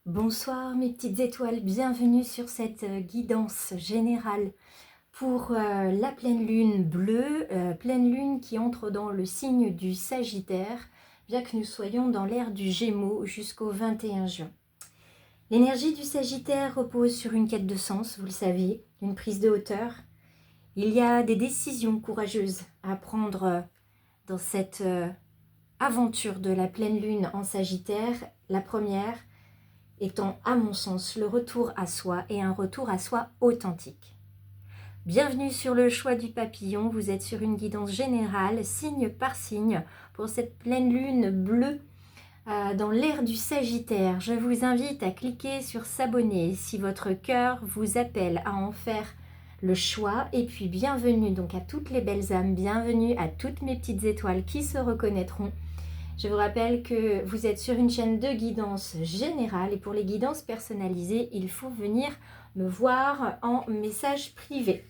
Bonsoir mes petites étoiles, bienvenue sur cette guidance générale pour la pleine lune bleue, pleine lune qui entre dans le signe du Sagittaire, bien que nous soyons dans l'ère du Gémeaux jusqu'au 21 juin. L'énergie du Sagittaire repose sur une quête de sens, vous le savez, une prise de hauteur. Il y a des décisions courageuses à prendre dans cette aventure de la pleine lune en Sagittaire. La première étant, à mon sens, le retour à soi et un retour à soi authentique. Bienvenue sur le choix du papillon, vous êtes sur une guidance générale, signe par signe, pour cette pleine lune bleue dans l'ère du Sagittaire. Je vous invite à cliquer sur s'abonner si votre cœur vous appelle à en faire le choix. Et puis bienvenue donc à toutes les belles âmes, bienvenue à toutes mes petites étoiles qui se reconnaîtront. Je vous rappelle que vous êtes sur une chaîne de guidance générale et pour les guidances personnalisées, il faut venir me voir en message privé.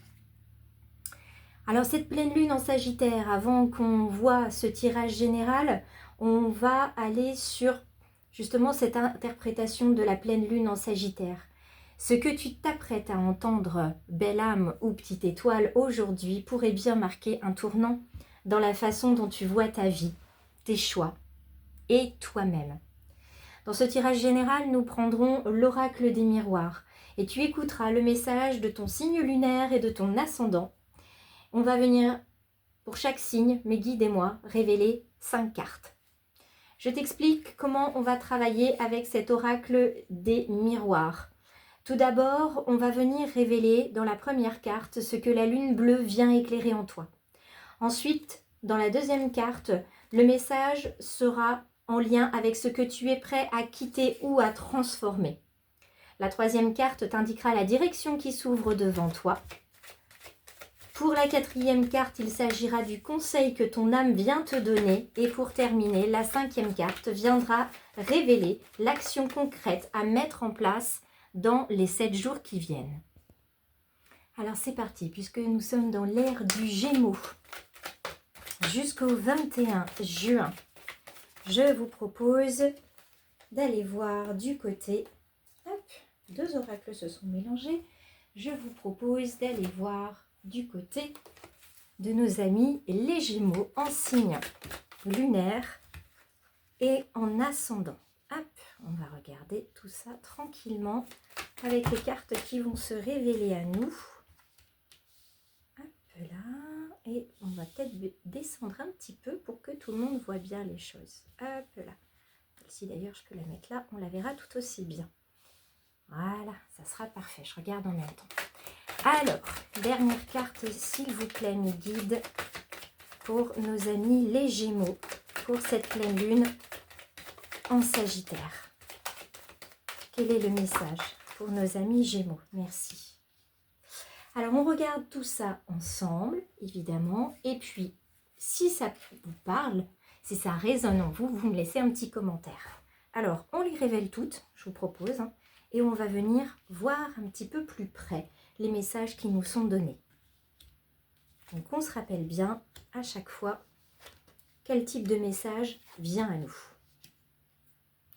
Alors cette pleine lune en Sagittaire, avant qu'on voit ce tirage général, on va aller sur justement cette interprétation de la pleine lune en Sagittaire. Ce que tu t'apprêtes à entendre, belle âme ou petite étoile, aujourd'hui pourrait bien marquer un tournant dans la façon dont tu vois ta vie, tes choix et toi-même. Dans ce tirage général, nous prendrons l'oracle des miroirs et tu écouteras le message de ton signe lunaire et de ton ascendant. On va venir, pour chaque signe, mes guides et moi, révéler 5 cartes. Je t'explique comment on va travailler avec cet oracle des miroirs. Tout d'abord, on va venir révéler dans la première carte ce que la lune bleue vient éclairer en toi. Ensuite, dans la deuxième carte, le message sera en lien avec ce que tu es prêt à quitter ou à transformer. La troisième carte t'indiquera la direction qui s'ouvre devant toi. Pour la quatrième carte, il s'agira du conseil que ton âme vient te donner. Et pour terminer, la cinquième carte viendra révéler l'action concrète à mettre en place dans les 7 jours qui viennent. Alors c'est parti, puisque nous sommes dans l'ère du Gémeaux jusqu'au 21 juin. Je vous propose d'aller voir du côté, hop, 2 oracles se sont mélangés, je vous propose d'aller voir du côté de nos amis les Gémeaux en signe lunaire et en ascendant. Hop, on va regarder tout ça tranquillement avec les cartes qui vont se révéler à nous. Hop là, et on va peut-être descendre un petit peu pour que tout le monde voit bien les choses. Hop là. Celle-ci d'ailleurs, je peux la mettre là, on la verra tout aussi bien. Voilà, ça sera parfait. Je regarde en même temps. Alors, dernière carte, s'il vous plaît, mes guides, pour nos amis les Gémeaux, pour cette pleine lune en Sagittaire. Quel est le message pour nos amis Gémeaux? Merci. Alors, on regarde tout ça ensemble, évidemment. Et puis, si ça vous parle, si ça résonne en vous, vous me laissez un petit commentaire. Alors, on les révèle toutes, je vous propose, hein, et on va venir voir un petit peu plus près les messages qui nous sont donnés. Donc, on se rappelle bien à chaque fois quel type de message vient à nous.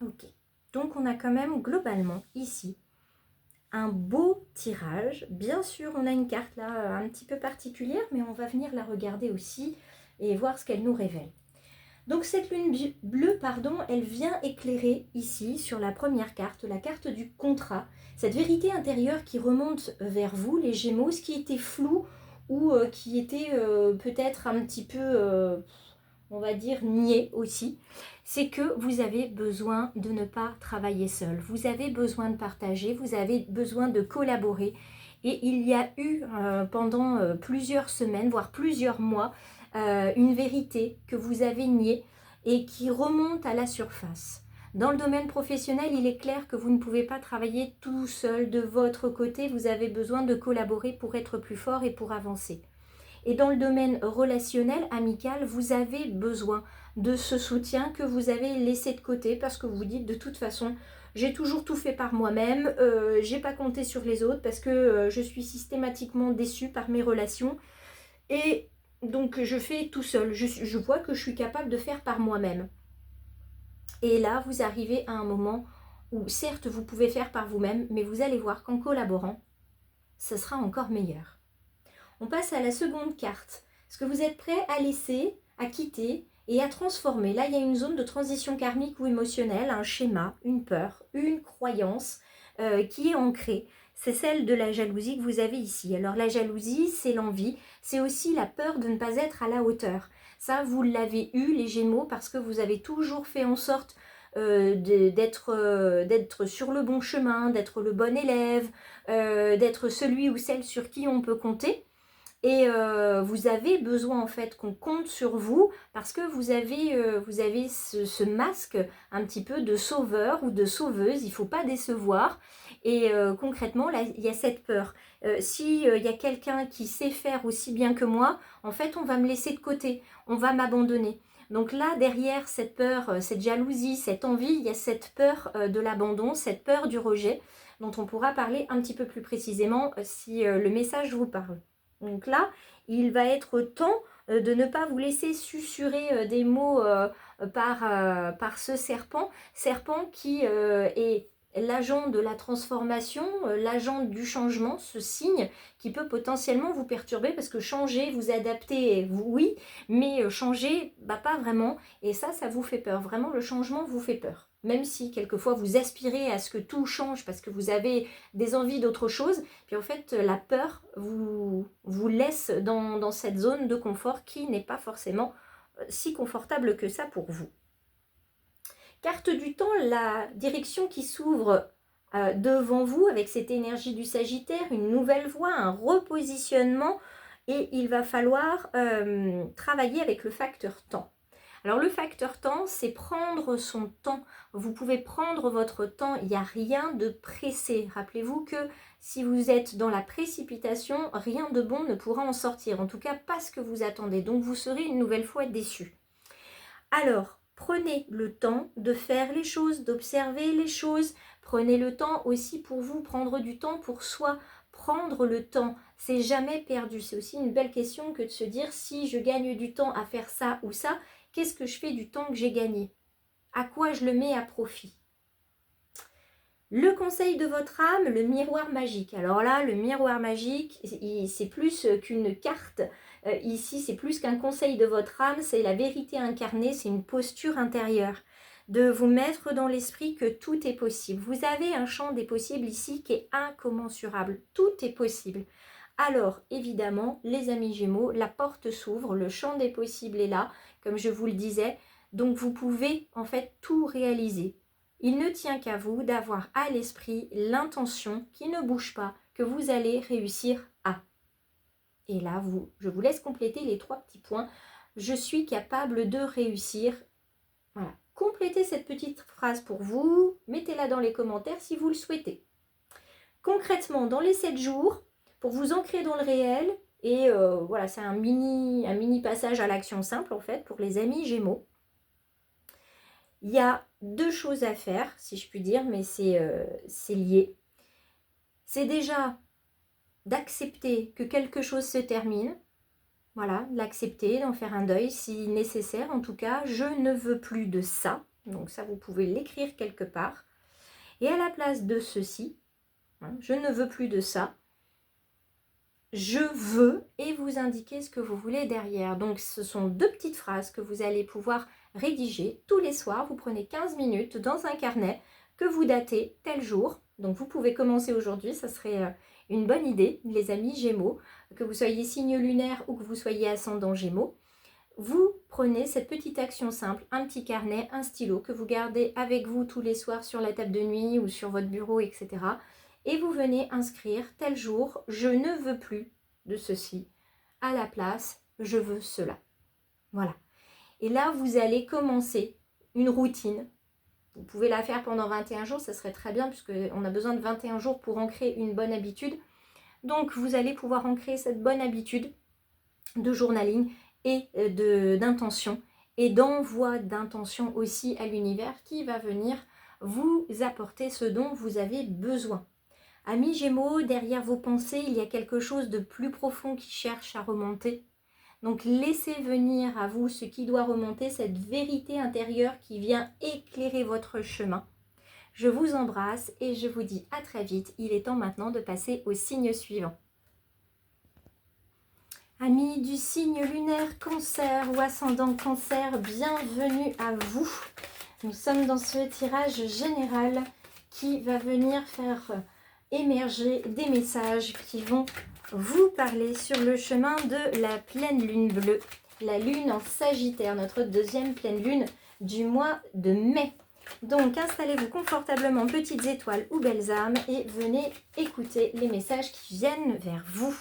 Ok. Donc, on a quand même globalement ici un beau tirage. Bien sûr, on a une carte là un petit peu particulière, mais on va venir la regarder aussi et voir ce qu'elle nous révèle. Donc cette lune bleue, elle vient éclairer ici sur la première carte, la carte du contrat, cette vérité intérieure qui remonte vers vous, les Gémeaux, ce qui était flou ou qui était peut-être un petit peu, on va dire, niais aussi, c'est que vous avez besoin de ne pas travailler seul. Vous avez besoin de partager, vous avez besoin de collaborer. Et il y a eu pendant plusieurs semaines, voire plusieurs mois, une vérité que vous avez niée et qui remonte à la surface. Dans le domaine professionnel, il est clair que vous ne pouvez pas travailler tout seul de votre côté. Vous avez besoin de collaborer pour être plus fort et pour avancer. Et dans le domaine relationnel, amical, vous avez besoin de ce soutien que vous avez laissé de côté parce que vous dites de toute façon, j'ai toujours tout fait par moi-même, j'ai pas compté sur les autres parce que je suis systématiquement déçue par mes relations et donc je fais tout seul, je vois que je suis capable de faire par moi-même. Et là, vous arrivez à un moment ou certes vous pouvez faire par vous-même, mais vous allez voir qu'en collaborant, ce sera encore meilleur. On passe à la seconde carte. Est-ce que vous êtes prêt à laisser, à quitter et à transformer? Là, il y a une zone de transition karmique ou émotionnelle, un schéma, une peur, une croyance qui est ancrée. C'est celle de la jalousie que vous avez ici. Alors la jalousie, c'est l'envie, c'est aussi la peur de ne pas être à la hauteur. Ça, vous l'avez eu, les Gémeaux, parce que vous avez toujours fait en sorte d'être sur le bon chemin, d'être le bon élève, d'être celui ou celle sur qui on peut compter. Et vous avez besoin en fait qu'on compte sur vous parce que vous avez ce masque un petit peu de sauveur ou de sauveuse, il ne faut pas décevoir. Et concrètement, là, il y a cette peur. S'il y a quelqu'un qui sait faire aussi bien que moi, en fait, on va me laisser de côté, on va m'abandonner. Donc là, derrière cette peur, cette jalousie, cette envie, il y a cette peur de l'abandon, cette peur du rejet, dont on pourra parler un petit peu plus précisément si le message vous parle. Donc là, il va être temps de ne pas vous laisser susurrer des mots par ce serpent qui est l'agent de la transformation, l'agent du changement, ce signe qui peut potentiellement vous perturber parce que changer, vous adapter, oui, mais changer, pas vraiment. Et ça vous fait peur. Vraiment, le changement vous fait peur. Même si quelquefois vous aspirez à ce que tout change parce que vous avez des envies d'autre chose, puis en fait la peur vous laisse dans cette zone de confort qui n'est pas forcément si confortable que ça pour vous. Carte du temps, la direction qui s'ouvre devant vous avec cette énergie du Sagittaire, une nouvelle voie, un repositionnement, et il va falloir travailler avec le facteur temps. Alors le facteur temps, c'est prendre son temps. Vous pouvez prendre votre temps, il n'y a rien de pressé. Rappelez-vous que si vous êtes dans la précipitation, rien de bon ne pourra en sortir. En tout cas, pas ce que vous attendez. Donc vous serez une nouvelle fois déçu. Alors, prenez le temps de faire les choses, d'observer les choses. Prenez le temps aussi pour vous, prendre du temps pour soi. Prendre le temps, c'est jamais perdu. C'est aussi une belle question que de se dire si je gagne du temps à faire ça ou ça, qu'est-ce que je fais du temps que j'ai gagné? À quoi je le mets à profit? Le conseil de votre âme, le miroir magique. Alors là, le miroir magique, c'est plus qu'une carte. Ici, c'est plus qu'un conseil de votre âme, c'est la vérité incarnée, c'est une posture intérieure. De vous mettre dans l'esprit que tout est possible. Vous avez un champ des possibles ici qui est incommensurable. Tout est possible. Alors, évidemment, les amis Gémeaux, la porte s'ouvre, le champ des possibles est là, comme je vous le disais. Donc, vous pouvez en fait tout réaliser. Il ne tient qu'à vous d'avoir à l'esprit l'intention qui ne bouge pas, que vous allez réussir à. Et là, je vous laisse compléter les 3 petits points. Je suis capable de réussir. Voilà. Complétez cette petite phrase pour vous. Mettez-la dans les commentaires si vous le souhaitez. Concrètement, dans les 7 jours, pour vous ancrer dans le réel, et voilà, c'est un mini passage à l'action simple en fait pour les amis Gémeaux. Il y a 2 choses à faire, si je puis dire, mais c'est lié. C'est déjà d'accepter que quelque chose se termine. Voilà, l'accepter, d'en faire un deuil si nécessaire. En tout cas, je ne veux plus de ça. Donc ça, vous pouvez l'écrire quelque part. Et à la place de ceci, je ne veux plus de ça. Je veux, et vous indiquez ce que vous voulez derrière. Donc ce sont 2 petites phrases que vous allez pouvoir rédiger tous les soirs. Vous prenez 15 minutes dans un carnet que vous datez tel jour. Donc vous pouvez commencer aujourd'hui, ça serait une bonne idée, les amis Gémeaux, que vous soyez signe lunaire ou que vous soyez ascendant Gémeaux. Vous prenez cette petite action simple, un petit carnet, un stylo que vous gardez avec vous tous les soirs sur la table de nuit ou sur votre bureau, etc. Et vous venez inscrire tel jour, je ne veux plus de ceci. À la place, je veux cela. Voilà. Et là, vous allez commencer une routine. Vous pouvez la faire pendant 21 jours, ça serait très bien puisqu'on a besoin de 21 jours pour ancrer une bonne habitude. Donc, vous allez pouvoir ancrer cette bonne habitude de journaling et d'intention et d'envoi d'intention aussi à l'univers qui va venir vous apporter ce dont vous avez besoin. Amis Gémeaux, derrière vos pensées, il y a quelque chose de plus profond qui cherche à remonter. Donc laissez venir à vous ce qui doit remonter, cette vérité intérieure qui vient éclairer votre chemin. Je vous embrasse et je vous dis à très vite. Il est temps maintenant de passer au signe suivant. Amis du signe lunaire Cancer ou ascendant Cancer, bienvenue à vous. Nous sommes dans ce tirage général qui va venir faire émerger des messages qui vont vous parler sur le chemin de la pleine lune bleue, la lune en Sagittaire, notre deuxième pleine lune du mois de mai. Donc installez-vous confortablement, petites étoiles ou belles âmes, et venez écouter les messages qui viennent vers vous.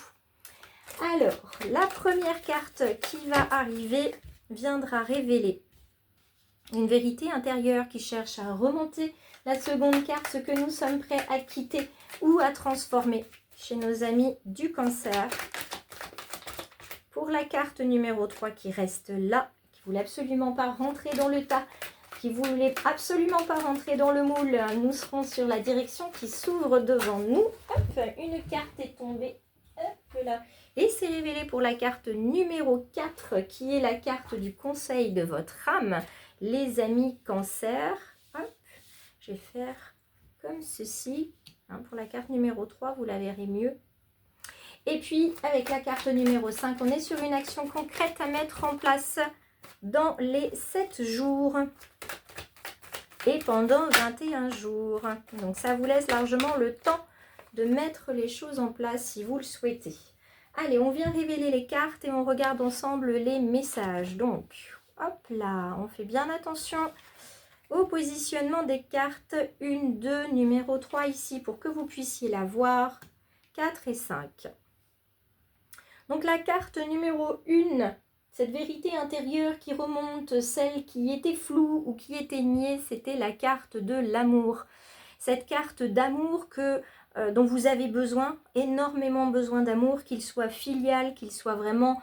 Alors, la première carte qui va arriver viendra révéler une vérité intérieure qui cherche à remonter. La seconde carte, ce que nous sommes prêts à quitter ou à transformer chez nos amis du Cancer. Pour la carte numéro 3 qui reste là, qui ne voulait absolument pas rentrer dans le tas, qui ne voulait absolument pas rentrer dans le moule, nous serons sur la direction qui s'ouvre devant nous. Hop, une carte est tombée. Hop là. Et c'est révélé pour la carte numéro 4 qui est la carte du conseil de votre âme. Les amis Cancer. Hop, je vais faire comme ceci. Pour la carte numéro 3, vous la verrez mieux. Et puis, avec la carte numéro 5, on est sur une action concrète à mettre en place dans les 7 jours et pendant 21 jours. Donc, ça vous laisse largement le temps de mettre les choses en place si vous le souhaitez. Allez, on vient révéler les cartes et on regarde ensemble les messages. Donc, hop là, on fait bien attention au positionnement des cartes 1, 2, numéro 3 ici pour que vous puissiez la voir, 4 et 5. Donc la carte numéro 1, cette vérité intérieure qui remonte, celle qui était floue ou qui éteignait, c'était la carte de l'amour. Cette carte d'amour dont vous avez besoin, énormément besoin d'amour, qu'il soit filial, qu'il soit vraiment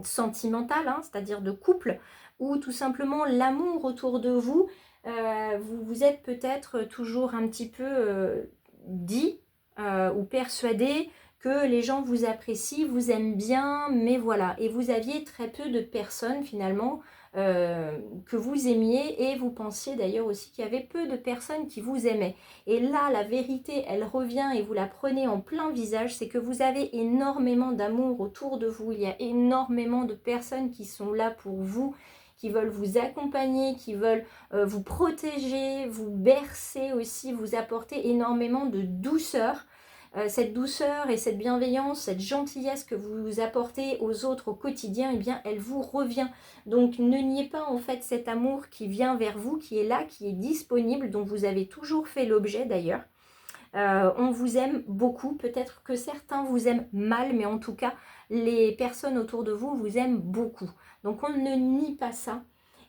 sentimental, c'est-à-dire de couple, ou tout simplement l'amour autour de vous. Vous vous êtes peut-être toujours un petit peu dit ou persuadé que les gens vous apprécient, vous aiment bien, mais voilà. Et vous aviez très peu de personnes finalement que vous aimiez, et vous pensiez d'ailleurs aussi qu'il y avait peu de personnes qui vous aimaient. Et là, la vérité, elle revient et vous la prenez en plein visage, c'est que vous avez énormément d'amour autour de vous. Il y a énormément de personnes qui sont là pour vous, qui veulent vous accompagner, qui veulent vous protéger, vous bercer aussi, vous apporter énormément de douceur. Cette douceur et cette bienveillance, cette gentillesse que vous apportez aux autres au quotidien, eh bien, elle vous revient. Donc, ne niez pas en fait cet amour qui vient vers vous, qui est là, qui est disponible, dont vous avez toujours fait l'objet d'ailleurs. On vous aime beaucoup, peut-être que certains vous aiment mal, mais en tout cas, les personnes autour de vous vous aiment beaucoup. Donc, on ne nie pas ça.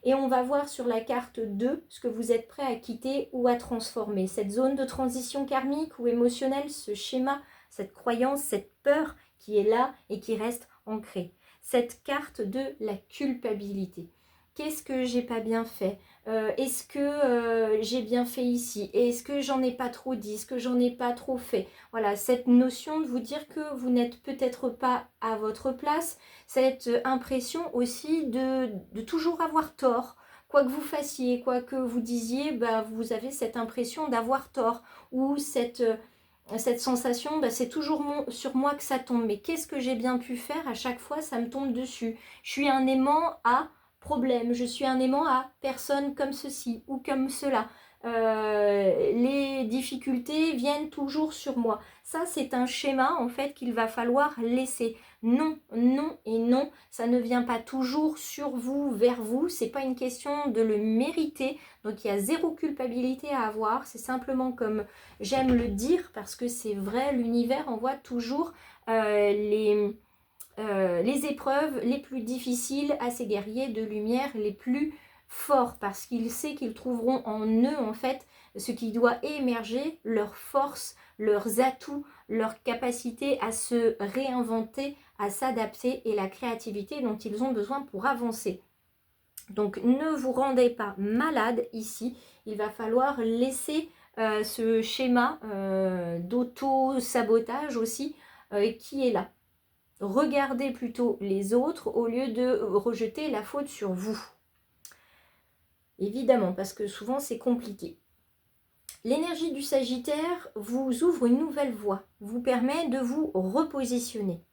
Et on va voir sur la carte 2 ce que vous êtes prêt à quitter ou à transformer. Cette zone de transition karmique ou émotionnelle, ce schéma, cette croyance, cette peur qui est là et qui reste ancrée. Cette carte de la culpabilité. Qu'est-ce que j'ai pas bien fait? Est-ce que j'ai bien fait ici? Est-ce que j'en ai pas trop dit? Est-ce que j'en ai pas trop fait? Voilà, cette notion de vous dire que vous n'êtes peut-être pas à votre place, cette impression aussi de toujours avoir tort. Quoi que vous fassiez, quoi que vous disiez, bah, vous avez cette impression d'avoir tort, ou cette sensation, bah, c'est toujours sur moi que ça tombe. Mais qu'est-ce que j'ai bien pu faire? À chaque fois, ça me tombe dessus. Je suis un aimant à problème, je suis un aimant à personne comme ceci ou comme cela. Les difficultés viennent toujours sur moi. Ça, c'est un schéma en fait qu'il va falloir laisser. Non, non et non, ça ne vient pas toujours sur vous, vers vous. C'est pas une question de le mériter. Donc il y a zéro culpabilité à avoir. C'est simplement comme j'aime le dire parce que c'est vrai, l'univers envoie toujours les épreuves les plus difficiles à ces guerriers de lumière les plus forts, parce qu'il sait qu'ils trouveront en eux en fait ce qui doit émerger, leur force, leurs atouts, leur capacité à se réinventer, à s'adapter, et la créativité dont ils ont besoin pour avancer. Donc ne vous rendez pas malade ici, il va falloir laisser ce schéma d'auto-sabotage aussi qui est là. Regardez plutôt les autres au lieu de rejeter la faute sur vous. évidemment, parce que souvent c'est compliqué. L'énergie du Sagittaire vous ouvre une nouvelle voie, vous permet de vous repositionner.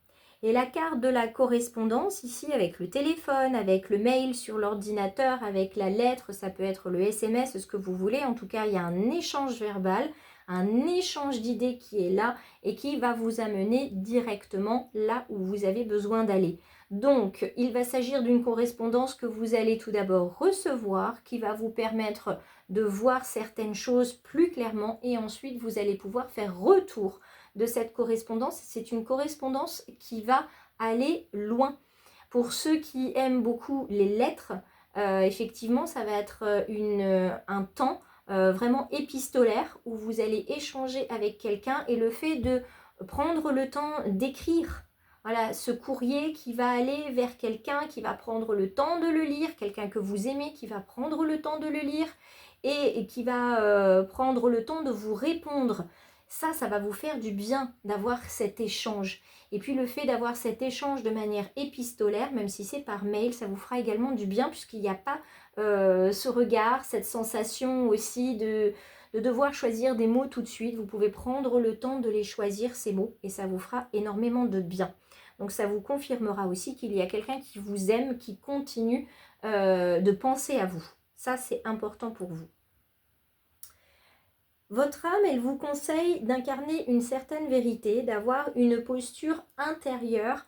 Et la carte de la correspondance, ici avec le téléphone, avec le mail sur l'ordinateur, avec la lettre, ça peut être le SMS, ce que vous voulez. En tout cas, il y a un échange verbal, un échange d'idées qui est là et qui va vous amener directement là où vous avez besoin d'aller. Donc, il va s'agir d'une correspondance que vous allez tout d'abord recevoir, qui va vous permettre de voir certaines choses plus clairement et ensuite vous allez pouvoir faire retour de cette correspondance. C'est une correspondance qui va aller loin. Pour ceux qui aiment beaucoup les lettres, effectivement, ça va être un temps vraiment épistolaire où vous allez échanger avec quelqu'un et le fait de prendre le temps d'écrire. Voilà, ce courrier qui va aller vers quelqu'un qui va prendre le temps de le lire, quelqu'un que vous aimez qui va prendre le temps de le lire et qui va prendre le temps de vous répondre. Ça va vous faire du bien d'avoir cet échange. Et puis le fait d'avoir cet échange de manière épistolaire, même si c'est par mail, ça vous fera également du bien puisqu'il n'y a pas ce regard, cette sensation aussi de devoir choisir des mots tout de suite. Vous pouvez prendre le temps de les choisir, ces mots, et ça vous fera énormément de bien. Donc ça vous confirmera aussi qu'il y a quelqu'un qui vous aime, qui continue de penser à vous. Ça, c'est important pour vous. Votre âme, elle vous conseille d'incarner une certaine vérité, d'avoir une posture intérieure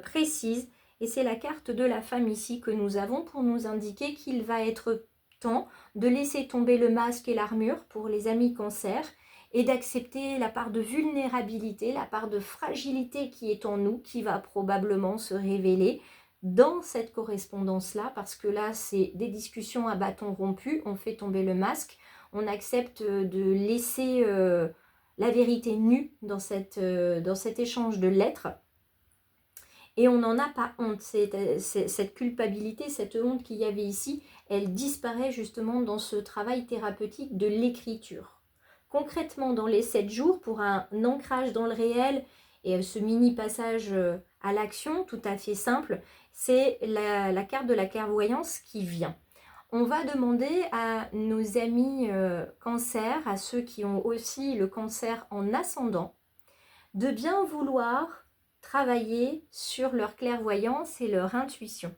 précise. Et c'est la carte de la femme ici que nous avons pour nous indiquer qu'il va être temps de laisser tomber le masque et l'armure pour les amis cancer et d'accepter la part de vulnérabilité, la part de fragilité qui est en nous, qui va probablement se révéler dans cette correspondance-là, parce que là, c'est des discussions à bâton rompu, on fait tomber le masque, on accepte de laisser la vérité nue dans cet échange de lettres, et on n'en a pas honte. Cette culpabilité, cette honte qu'il y avait ici, elle disparaît justement dans ce travail thérapeutique de l'écriture. Concrètement, dans les 7 jours, pour un ancrage dans le réel et ce mini passage à l'action tout à fait simple, c'est la carte de la clairvoyance qui vient. On va demander à nos amis cancer, à ceux qui ont aussi le cancer en ascendant, de bien vouloir travailler sur leur clairvoyance et leur intuition.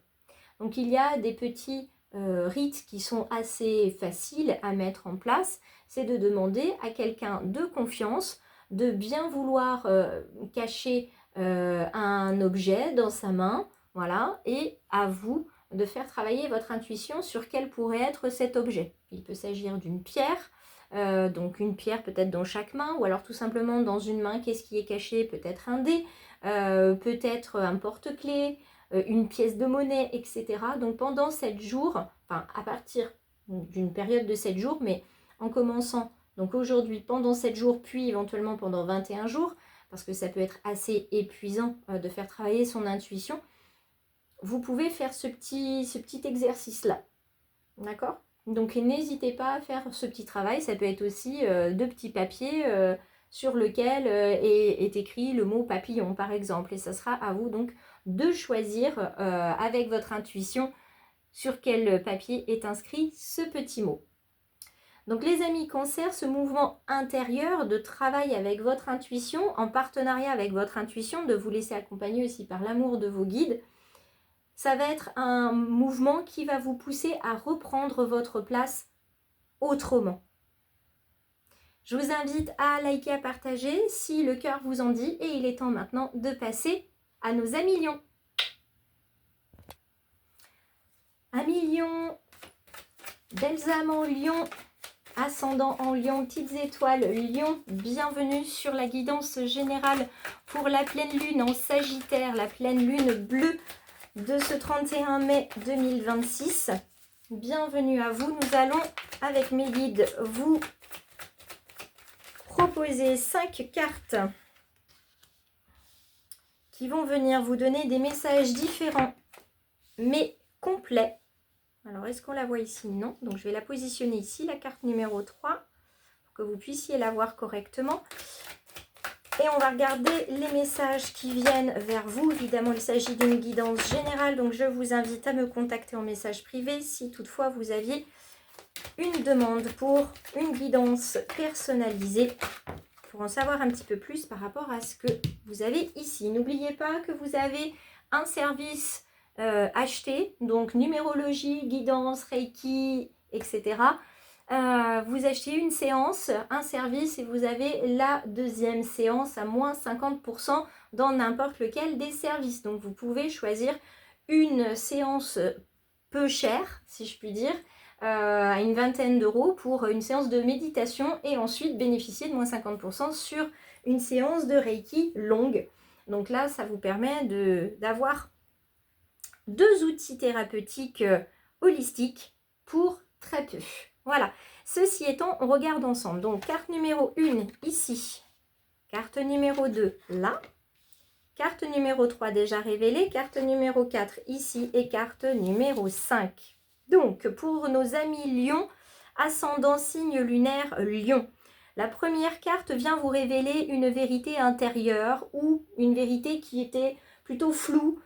Donc il y a des petits rites qui sont assez faciles à mettre en place. C'est de demander à quelqu'un de confiance de bien vouloir cacher un objet dans sa main, voilà, et à vous de faire travailler votre intuition sur quel pourrait être cet objet. Il peut s'agir d'une pierre, donc une pierre peut-être dans chaque main, ou alors tout simplement dans une main, qu'est-ce qui est caché? Peut-être un dé, peut-être un porte-clés, une pièce de monnaie, etc. Donc pendant 7 jours, enfin à partir d'une période de 7 jours, mais en commençant, donc aujourd'hui pendant 7 jours, puis éventuellement pendant 21 jours, parce que ça peut être assez épuisant de faire travailler son intuition, vous pouvez faire ce petit exercice-là, d'accord? Donc n'hésitez pas à faire ce petit travail, ça peut être aussi 2 petits papiers sur lequel est écrit le mot papillon par exemple, et ça sera à vous donc de choisir avec votre intuition sur quel papier est inscrit ce petit mot. Donc les amis cancer, ce mouvement intérieur de travail avec votre intuition, en partenariat avec votre intuition, de vous laisser accompagner aussi par l'amour de vos guides, ça va être un mouvement qui va vous pousser à reprendre votre place autrement. Je vous invite à liker, à partager si le cœur vous en dit, et il est temps maintenant de passer à nos amis lions. Amis lions, belles âmes en lion, ascendant en lion, petites étoiles lion, bienvenue sur la guidance générale pour la pleine lune en Sagittaire, la pleine lune bleue de ce 31 mai 2026. Bienvenue à vous. Nous allons, avec mes guides, vous proposer 5 cartes qui vont venir vous donner des messages différents, mais complets. Alors, est-ce qu'on la voit ici? Non. Donc, je vais la positionner ici, la carte numéro 3, pour que vous puissiez la voir correctement. Et on va regarder les messages qui viennent vers vous. Évidemment, il s'agit d'une guidance générale, donc je vous invite à me contacter en message privé si toutefois vous aviez une demande pour une guidance personnalisée pour en savoir un petit peu plus par rapport à ce que vous avez ici. N'oubliez pas que vous avez un service acheté, donc numérologie, guidance, Reiki, etc. Vous achetez une séance, un service et vous avez la deuxième séance à moins 50% dans n'importe lequel des services. Donc vous pouvez choisir une séance peu chère, si je puis dire, à une vingtaine d'euros pour une séance de méditation et ensuite bénéficier de moins 50% sur une séance de Reiki longue. Donc là, ça vous permet d'avoir deux outils thérapeutiques holistiques pour très peu. Voilà. Ceci étant, on regarde ensemble. Donc, carte numéro 1 ici. Carte numéro 2 là. Carte numéro 3 déjà révélée. Carte numéro 4 ici. Et carte numéro 5. Donc, pour nos amis Lion, ascendant signe lunaire Lion. La première carte vient vous révéler une vérité intérieure ou une vérité qui était plutôt floue,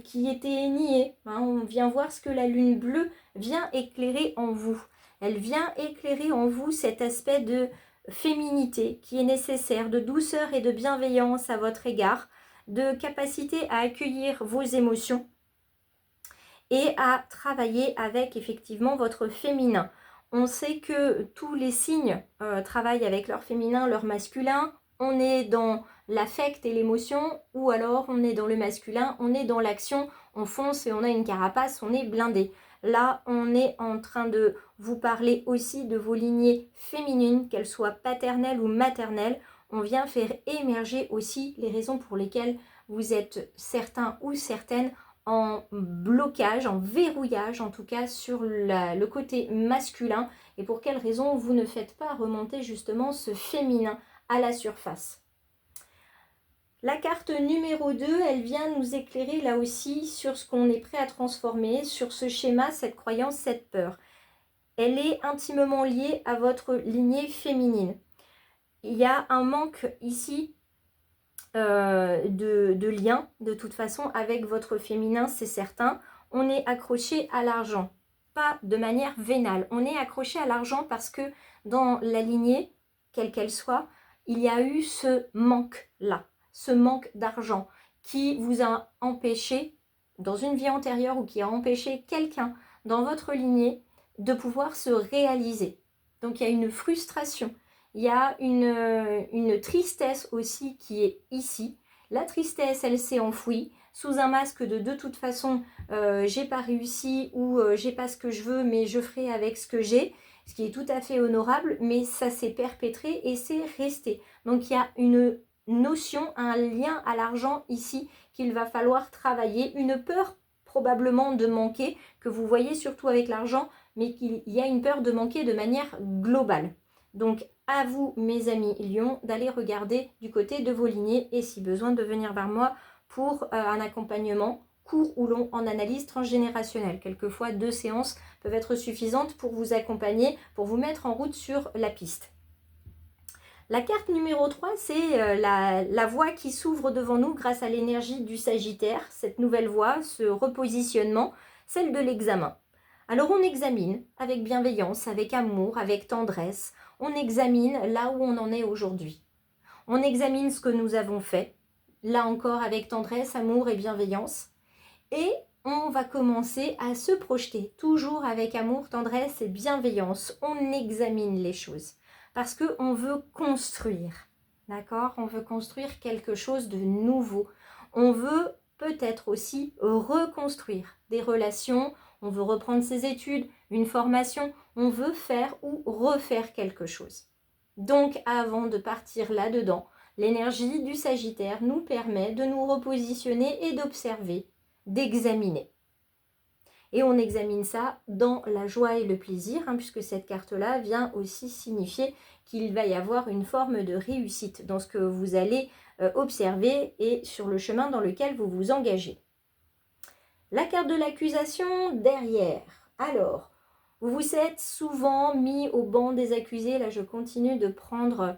qui était niée. Hein, on vient voir ce que la lune bleue vient éclairer en vous. Elle vient éclairer en vous cet aspect de féminité qui est nécessaire, de douceur et de bienveillance à votre égard, de capacité à accueillir vos émotions et à travailler avec effectivement votre féminin. On sait que tous les signes travaillent avec leur féminin, leur masculin. On est dans l'affect et l'émotion, ou alors on est dans le masculin, on est dans l'action, on fonce et on a une carapace, on est blindé. Là, on est en train de vous parler aussi de vos lignées féminines, qu'elles soient paternelles ou maternelles. On vient faire émerger aussi les raisons pour lesquelles vous êtes certains ou certaines en blocage, en verrouillage en tout cas sur le côté masculin et pour quelles raisons vous ne faites pas remonter justement ce féminin à la surface. La carte numéro 2, elle vient nous éclairer là aussi sur ce qu'on est prêt à transformer, sur ce schéma, cette croyance, cette peur. Elle est intimement liée à votre lignée féminine. Il y a un manque ici de lien de toute façon avec votre féminin, c'est certain. On est accroché à l'argent, pas de manière vénale. On est accroché à l'argent parce que dans la lignée, quelle qu'elle soit, il y a eu ce manque-là, ce manque d'argent qui vous a empêché, dans une vie antérieure ou qui a empêché quelqu'un dans votre lignée de pouvoir se réaliser. Donc il y a une frustration. Il y a une tristesse aussi qui est ici. La tristesse, elle s'est enfouie sous un masque de toute façon, j'ai pas réussi ou j'ai pas ce que je veux, mais je ferai avec ce que j'ai, ce qui est tout à fait honorable, mais ça s'est perpétré et c'est resté. Donc il y a une notion, un lien à l'argent ici qu'il va falloir travailler, une peur probablement de manquer, que vous voyez surtout avec l'argent, mais qu'il y a une peur de manquer de manière globale. Donc, à vous, mes amis Lion, d'aller regarder du côté de vos lignées et si besoin de venir vers moi pour un accompagnement court ou long en analyse transgénérationnelle. Quelquefois, 2 séances peuvent être suffisantes pour vous accompagner, pour vous mettre en route sur la piste. La carte numéro 3, c'est la voie qui s'ouvre devant nous grâce à l'énergie du Sagittaire, cette nouvelle voie, ce repositionnement, celle de l'examen. Alors on examine avec bienveillance, avec amour, avec tendresse, on examine là où on en est aujourd'hui. On examine ce que nous avons fait, là encore avec tendresse, amour et bienveillance. Et on va commencer à se projeter, toujours avec amour, tendresse et bienveillance. On examine les choses parce qu'on veut construire, d'accord? On veut construire quelque chose de nouveau. On veut peut-être aussi reconstruire des relations. On veut reprendre ses études, une formation, on veut faire ou refaire quelque chose. Donc avant de partir là-dedans, l'énergie du Sagittaire nous permet de nous repositionner et d'observer, d'examiner. Et on examine ça dans la joie et le plaisir, puisque cette carte-là vient aussi signifier qu'il va y avoir une forme de réussite dans ce que vous allez observer et sur le chemin dans lequel vous vous engagez. La carte de l'accusation derrière. Alors, vous vous êtes souvent mis au banc des accusés. Là, je continue de prendre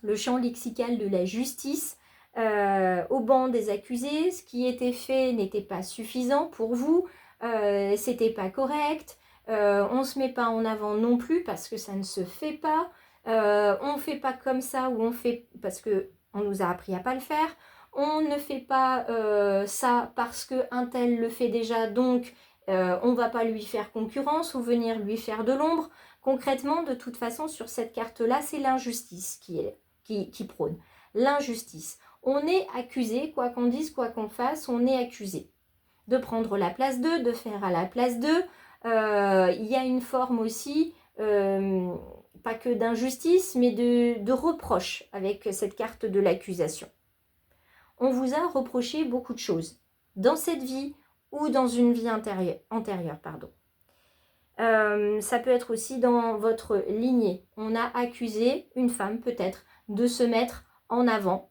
le champ lexical de la justice. Au banc des accusés, ce qui était fait n'était pas suffisant pour vous. C'était pas correct. on ne se met pas en avant non plus parce que ça ne se fait pas. On ne fait pas comme ça ou on fait parce qu'on nous a appris à pas le faire. On ne fait pas ça parce qu'un tel le fait déjà, donc on ne va pas lui faire concurrence ou venir lui faire de l'ombre. Concrètement, de toute façon, sur cette carte-là, c'est l'injustice qui prône. L'injustice. On est accusé, quoi qu'on dise, quoi qu'on fasse, on est accusé de prendre la place d'eux, de faire à la place d'eux. Il y a une forme aussi, pas que d'injustice, mais de reproche avec cette carte de l'accusation. On vous a reproché beaucoup de choses, dans cette vie ou dans une vie antérieure. Ça peut être aussi dans votre lignée. On a accusé une femme peut-être de se mettre en avant,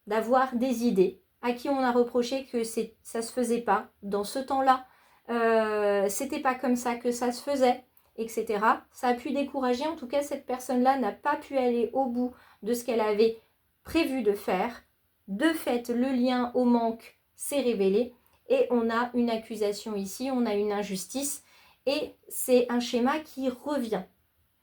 d'avoir des idées, à qui on a reproché que ça se faisait pas dans ce temps-là, c'était pas comme ça que ça se faisait, etc. Ça a pu décourager, en tout cas cette personne-là n'a pas pu aller au bout de ce qu'elle avait prévu de faire. De fait, le lien au manque s'est révélé et on a une accusation ici, on a une injustice et c'est un schéma qui revient,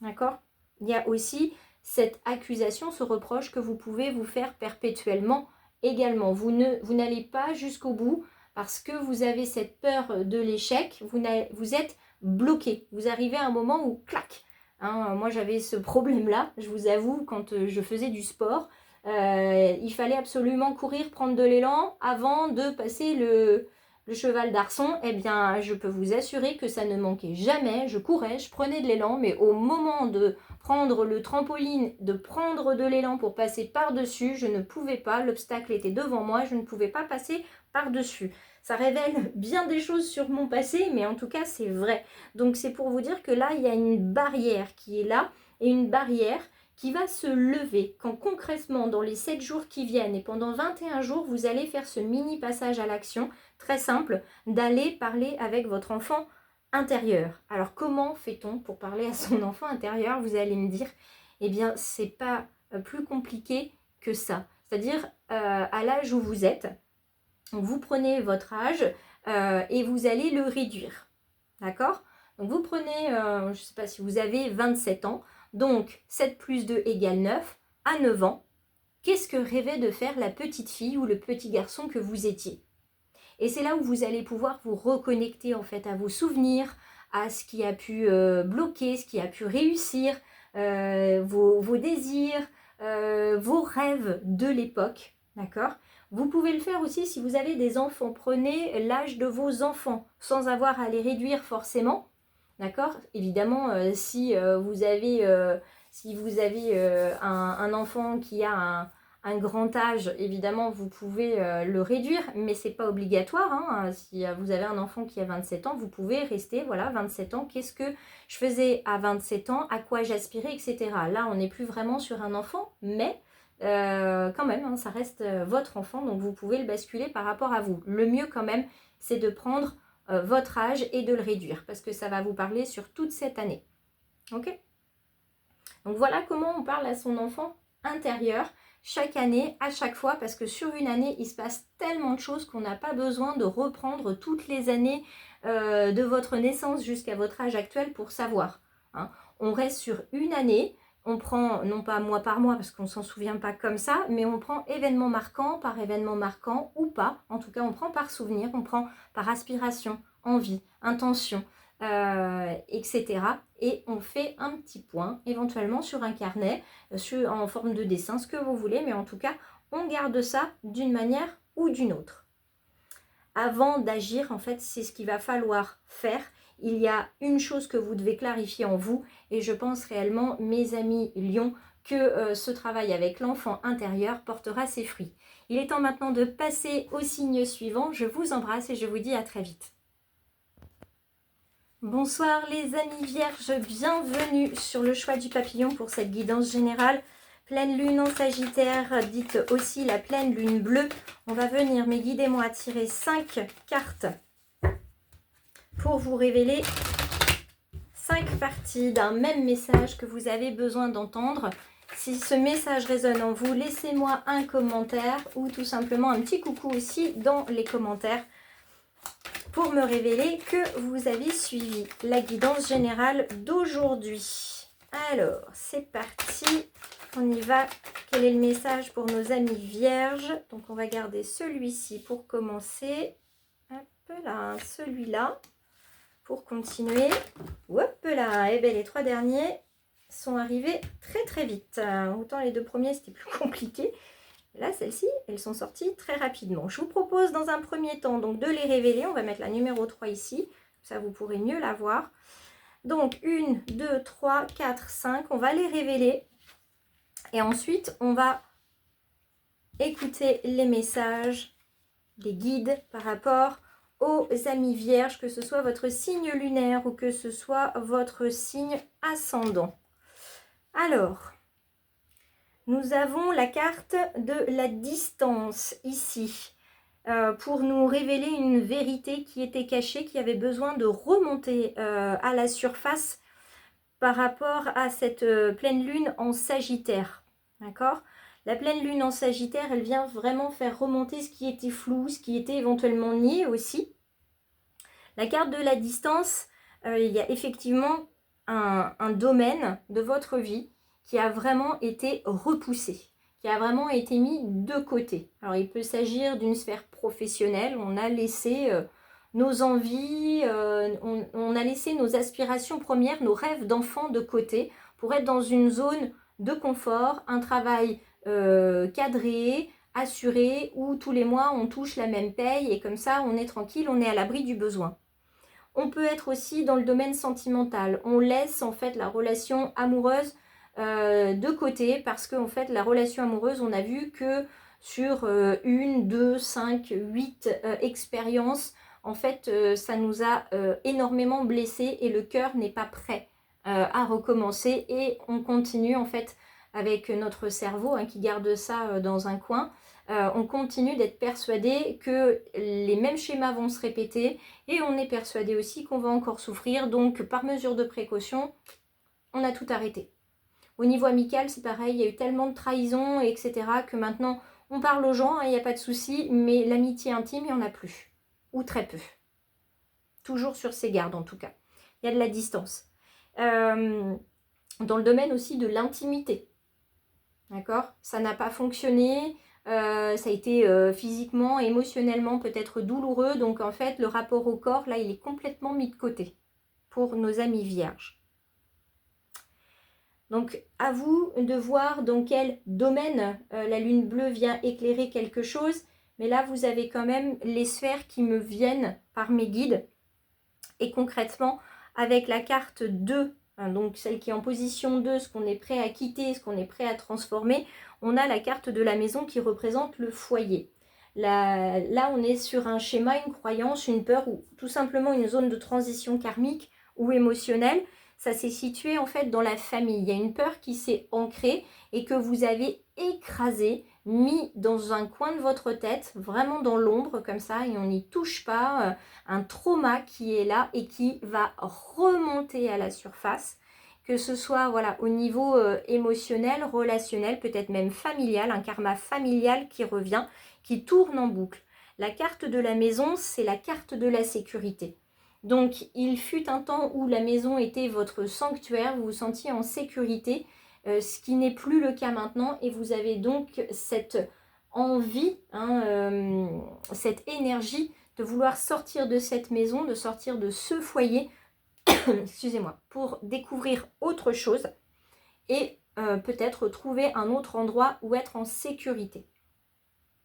d'accord? Il y a aussi cette accusation, ce reproche que vous pouvez vous faire perpétuellement également. Vous n'allez pas jusqu'au bout parce que vous avez cette peur de l'échec, vous êtes bloqué. Vous arrivez à un moment où, clac, hein, moi j'avais ce problème-là, je vous avoue, quand je faisais du sport, il fallait absolument courir, prendre de l'élan avant de passer le cheval d'arçon. Eh bien, je peux vous assurer que ça ne manquait jamais. Je courais, je prenais de l'élan, mais au moment de prendre le trampoline, de prendre de l'élan pour passer par-dessus, je ne pouvais pas. L'obstacle était devant moi, je ne pouvais pas passer par-dessus. Ça révèle bien des choses sur mon passé, mais en tout cas, c'est vrai. Donc, c'est pour vous dire que là, il y a une barrière qui est là, et une barrière qui va se lever quand concrètement, dans les 7 jours qui viennent et pendant 21 jours, vous allez faire ce mini passage à l'action, très simple, d'aller parler avec votre enfant intérieur. Alors, comment fait-on pour parler à son enfant intérieur? Vous allez me dire, eh bien, c'est pas plus compliqué que ça. C'est-à-dire, à l'âge où vous êtes, vous prenez votre âge et vous allez le réduire. D'accord? Donc, vous prenez, je ne sais pas si vous avez 27 ans, donc 7 plus 2 égale 9. À 9 ans, qu'est-ce que rêvait de faire la petite fille ou le petit garçon que vous étiez? Et c'est là où vous allez pouvoir vous reconnecter en fait à vos souvenirs, à ce qui a pu bloquer, ce qui a pu réussir, vos désirs, vos rêves de l'époque, d'accord? Vous pouvez le faire aussi si vous avez des enfants. Prenez l'âge de vos enfants sans avoir à les réduire forcément, d'accord? Évidemment, si vous avez un enfant qui a un grand âge, évidemment, vous pouvez le réduire, mais ce n'est pas obligatoire. Hein. Si vous avez un enfant qui a 27 ans, vous pouvez rester, voilà, 27 ans. Qu'est-ce que je faisais à 27 ans? À quoi j'aspirais, etc. Là, on n'est plus vraiment sur un enfant, mais quand même, hein, ça reste votre enfant, donc vous pouvez le basculer par rapport à vous. Le mieux quand même, c'est de prendre votre âge et de le réduire, parce que ça va vous parler sur toute cette année. Ok? Donc voilà comment on parle à son enfant intérieur chaque année, à chaque fois, parce que sur une année, il se passe tellement de choses qu'on n'a pas besoin de reprendre toutes les années de votre naissance jusqu'à votre âge actuel pour savoir. Hein. On reste sur une année, on prend, non pas mois par mois, parce qu'on ne s'en souvient pas comme ça, mais on prend événement marquant par événement marquant ou pas. En tout cas, on prend par souvenir, on prend par aspiration, envie, intention, etc. Et on fait un petit point, éventuellement sur un carnet, en forme de dessin, ce que vous voulez, mais en tout cas, on garde ça d'une manière ou d'une autre. Avant d'agir, en fait, c'est ce qu'il va falloir faire. Il y a une chose que vous devez clarifier en vous, et je pense réellement, mes amis lions, que ce travail avec l'enfant intérieur portera ses fruits. Il est temps maintenant de passer au signe suivant. Je vous embrasse et je vous dis à très vite. Bonsoir les amis vierges, bienvenue sur le choix du papillon pour cette guidance générale. Pleine lune en Sagittaire, dite aussi la pleine lune bleue. On va venir, mes guides et moi, tirer 5 cartes pour vous révéler 5 parties d'un même message que vous avez besoin d'entendre. Si ce message résonne en vous, laissez-moi un commentaire ou tout simplement un petit coucou aussi dans les commentaires pour me révéler que vous avez suivi la guidance générale d'aujourd'hui. Alors, c'est parti, on y va. Quel est le message pour nos amis vierges? Donc, on va garder celui-ci pour commencer. Hop là, celui-là pour continuer. Hop là, et bien les 3 derniers sont arrivés très très vite. Autant les 2 premiers, c'était plus compliqué. Là, celles-ci, elles sont sorties très rapidement. Je vous propose dans un premier temps donc de les révéler. On va mettre la numéro 3 ici. Ça, vous pourrez mieux la voir. Donc, 1, 2, 3, 4, 5. On va les révéler. Et ensuite, on va écouter les messages des guides par rapport aux amis vierges, que ce soit votre signe lunaire ou que ce soit votre signe ascendant. Alors, nous avons la carte de la distance ici. Pour nous révéler une vérité qui était cachée, qui avait besoin de remonter à la surface par rapport à cette pleine lune en Sagittaire. D'accord ? La pleine lune en Sagittaire, elle vient vraiment faire remonter ce qui était flou, ce qui était éventuellement nié aussi. La carte de la distance, il y a effectivement un domaine de votre vie qui a vraiment été repoussé, qui a vraiment été mis de côté. Alors, il peut s'agir d'une sphère professionnelle. On a laissé nos envies, on a laissé nos aspirations premières, nos rêves d'enfant de côté pour être dans une zone de confort, un travail cadré, assuré, où tous les mois on touche la même paye et comme ça on est tranquille, on est à l'abri du besoin. On peut être aussi dans le domaine sentimental. On laisse en fait la relation amoureuse de côté parce qu'en fait la relation amoureuse, on a vu que sur 1, 2, 5, 8 expériences, en fait ça nous a énormément blessés et le cœur n'est pas prêt à recommencer et on continue en fait avec notre cerveau qui garde ça dans un coin. On continue d'être persuadé que les mêmes schémas vont se répéter et on est persuadé aussi qu'on va encore souffrir. Donc par mesure de précaution, on a tout arrêté. Au niveau amical, c'est pareil, il y a eu tellement de trahisons, etc. que maintenant, on parle aux gens, il n'y a pas de souci, mais l'amitié intime, il n'y en a plus. Ou très peu. Toujours sur ses gardes, en tout cas. Il y a de la distance. Dans le domaine aussi de l'intimité. D'accord ? Ça n'a pas fonctionné, ça a été physiquement, émotionnellement peut-être douloureux. Donc en fait, le rapport au corps, là, il est complètement mis de côté pour nos amis vierges. Donc, à vous de voir dans quel domaine la lune bleue vient éclairer quelque chose. Mais là, vous avez quand même les sphères qui me viennent par mes guides. Et concrètement, avec la carte 2, donc celle qui est en position 2, ce qu'on est prêt à quitter, ce qu'on est prêt à transformer, on a la carte de la maison qui représente le foyer. Là, on est sur un schéma, une croyance, une peur ou tout simplement une zone de transition karmique ou émotionnelle. Ça s'est situé en fait dans la famille. Il y a une peur qui s'est ancrée et que vous avez écrasée, mis dans un coin de votre tête, vraiment dans l'ombre comme ça, et on n'y touche pas. Un trauma qui est là et qui va remonter à la surface, que ce soit voilà, au niveau émotionnel, relationnel, peut-être même familial, un karma familial qui revient, qui tourne en boucle. La carte de la maison, c'est la carte de la sécurité. Donc, il fut un temps où la maison était votre sanctuaire, vous vous sentiez en sécurité, ce qui n'est plus le cas maintenant. Et vous avez donc cette envie, cette énergie de vouloir sortir de cette maison, de sortir de ce foyer, excusez-moi, pour découvrir autre chose et peut-être trouver un autre endroit où être en sécurité.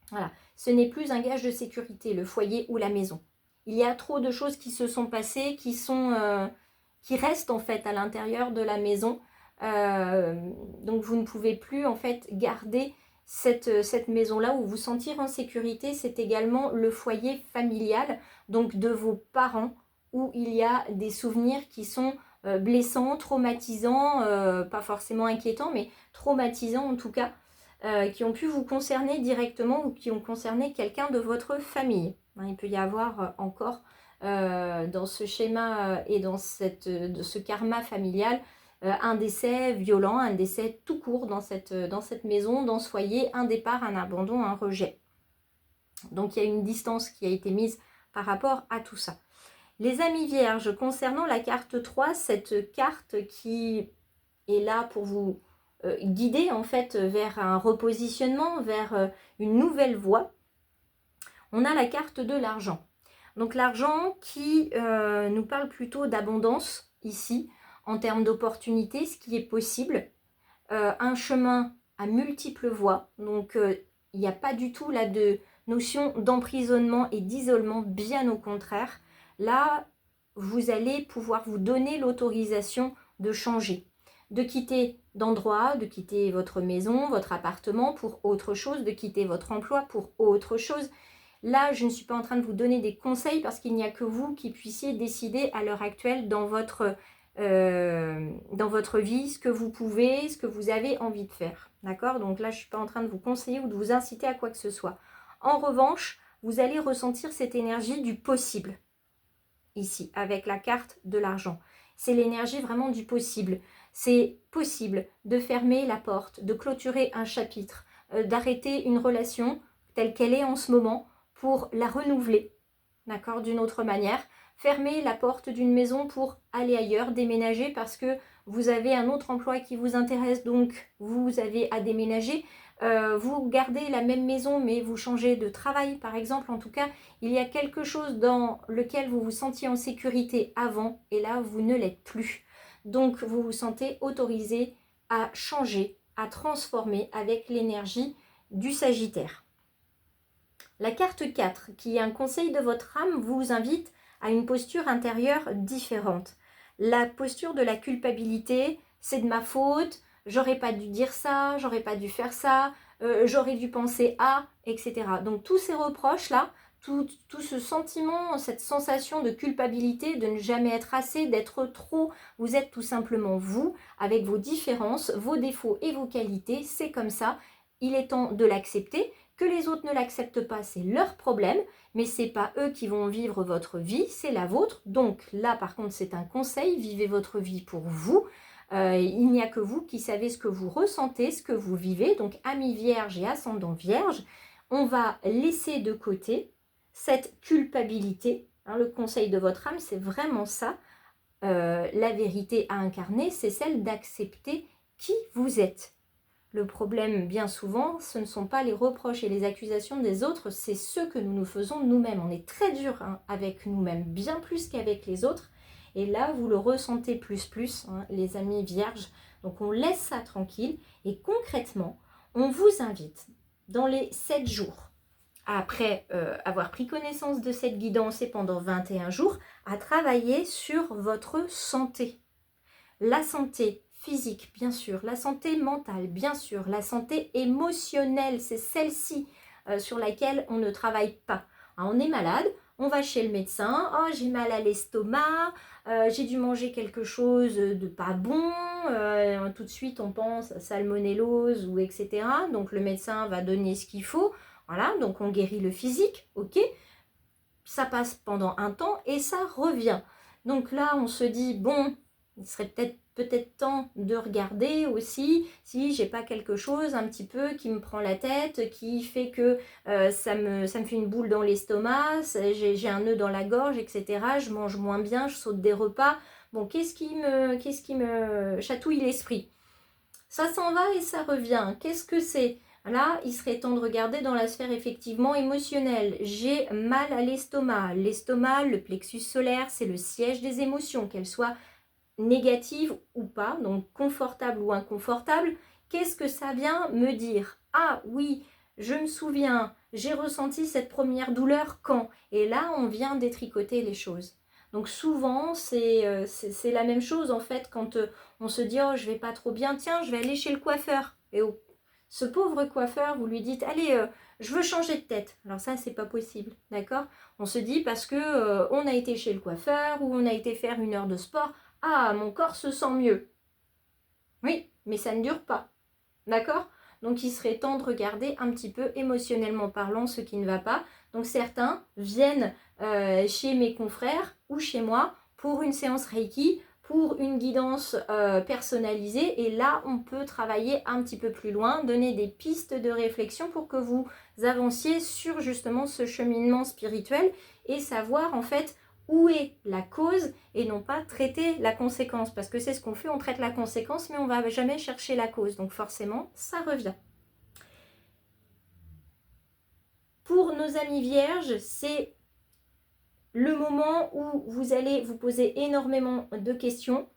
Voilà, ce n'est plus un gage de sécurité, le foyer ou la maison. Il y a trop de choses qui se sont passées, qui restent en fait à l'intérieur de la maison. Donc vous ne pouvez plus en fait garder cette maison-là où vous sentir en sécurité. C'est également le foyer familial, donc de vos parents, où il y a des souvenirs qui sont blessants, traumatisants, pas forcément inquiétants, mais traumatisants en tout cas, qui ont pu vous concerner directement ou qui ont concerné quelqu'un de votre famille. Il peut y avoir encore dans ce schéma et dans de ce karma familial un décès violent, un décès tout court dans cette maison, dans ce foyer, un départ, un abandon, un rejet. Donc il y a une distance qui a été mise par rapport à tout ça. Les amis vierges, concernant la carte 3, cette carte qui est là pour vous guider en fait vers un repositionnement, vers une nouvelle voie, on a la carte de l'argent. Donc l'argent qui nous parle plutôt d'abondance ici, en termes d'opportunités, ce qui est possible. Un chemin à multiples voies, donc il n'y a pas du tout là de notion d'emprisonnement et d'isolement, bien au contraire. Là, vous allez pouvoir vous donner l'autorisation de changer, de quitter d'endroit, de quitter votre maison, votre appartement pour autre chose, de quitter votre emploi pour autre chose. Là, je ne suis pas en train de vous donner des conseils parce qu'il n'y a que vous qui puissiez décider à l'heure actuelle dans votre vie, ce que vous pouvez, ce que vous avez envie de faire. D'accord? Donc là, je ne suis pas en train de vous conseiller ou de vous inciter à quoi que ce soit. En revanche, vous allez ressentir cette énergie du possible. Ici, avec la carte de l'argent. C'est l'énergie vraiment du possible. C'est possible de fermer la porte, de clôturer un chapitre, d'arrêter une relation telle qu'elle est en ce moment pour la renouveler, d'accord, d'une autre manière. Fermer la porte d'une maison pour aller ailleurs, déménager parce que vous avez un autre emploi qui vous intéresse, donc vous avez à déménager. Vous gardez la même maison mais vous changez de travail par exemple. En tout cas, il y a quelque chose dans lequel vous vous sentiez en sécurité avant et là vous ne l'êtes plus. Donc vous vous sentez autorisé à changer, à transformer avec l'énergie du Sagittaire. La carte 4, qui est un conseil de votre âme, vous invite à une posture intérieure différente. La posture de la culpabilité, c'est de ma faute, j'aurais pas dû dire ça, j'aurais pas dû faire ça, j'aurais dû penser à, etc. Donc tous ces reproches-là, tout ce sentiment, cette sensation de culpabilité, de ne jamais être assez, d'être trop, vous êtes tout simplement vous, avec vos différences, vos défauts et vos qualités, c'est comme ça, il est temps de l'accepter. Que les autres ne l'acceptent pas, c'est leur problème, mais ce n'est pas eux qui vont vivre votre vie, c'est la vôtre. Donc là, par contre, c'est un conseil, vivez votre vie pour vous. Il n'y a que vous qui savez ce que vous ressentez, ce que vous vivez. Donc, amis vierge et ascendant vierge, on va laisser de côté cette culpabilité. Hein, le conseil de votre âme, c'est vraiment ça. La vérité à incarner, c'est celle d'accepter qui vous êtes. Le problème, bien souvent, ce ne sont pas les reproches et les accusations des autres, c'est ce que nous nous faisons nous-mêmes. On est très dur avec nous-mêmes, bien plus qu'avec les autres. Et là, vous le ressentez plus, les amis vierges. Donc, on laisse ça tranquille. Et concrètement, on vous invite, dans les 7 jours, après avoir pris connaissance de cette guidance et pendant 21 jours, à travailler sur votre santé. La santé physique, bien sûr, la santé mentale, bien sûr, la santé émotionnelle, c'est celle-ci sur laquelle on ne travaille pas. Hein, on est malade, on va chez le médecin, oh j'ai mal à l'estomac, j'ai dû manger quelque chose de pas bon, tout de suite on pense à salmonellose ou etc. Donc le médecin va donner ce qu'il faut, voilà, donc on guérit le physique, ok, ça passe pendant un temps et ça revient. Donc là on se dit, bon, il serait peut-être temps de regarder aussi si j'ai pas quelque chose un petit peu qui me prend la tête, qui fait que ça me fait une boule dans l'estomac, j'ai un nœud dans la gorge, etc. Je mange moins bien, je saute des repas. Bon, qu'est-ce qui me chatouille l'esprit? Ça s'en va et ça revient. Qu'est-ce que c'est? Là, il serait temps de regarder dans la sphère effectivement émotionnelle. J'ai mal à l'estomac. L'estomac, le plexus solaire, c'est le siège des émotions, qu'elles soient négative ou pas, donc confortable ou inconfortable. Qu'est-ce que ça vient me dire? Ah oui, je me souviens, j'ai ressenti cette première douleur quand? Et là, on vient détricoter les choses. Donc souvent, c'est la même chose en fait quand on se dit « Oh, je vais pas trop bien, tiens, je vais aller chez le coiffeur. » Et ce pauvre coiffeur, vous lui dites « Allez, je veux changer de tête. » Alors ça, c'est pas possible, d'accord? On se dit parce que on a été chez le coiffeur ou on a été faire une heure de sport, ah, mon corps se sent mieux. Oui, mais ça ne dure pas. D'accord? Donc, il serait temps de regarder un petit peu émotionnellement parlant ce qui ne va pas. Donc, certains viennent chez mes confrères ou chez moi pour une séance Reiki, pour une guidance personnalisée. Et là, on peut travailler un petit peu plus loin, donner des pistes de réflexion pour que vous avanciez sur justement ce cheminement spirituel et savoir en fait où est la cause et non pas traiter la conséquence. Parce que c'est ce qu'on fait, on traite la conséquence, mais on ne va jamais chercher la cause. Donc forcément, ça revient. Pour nos amis vierges, c'est le moment où vous allez vous poser énormément de questions.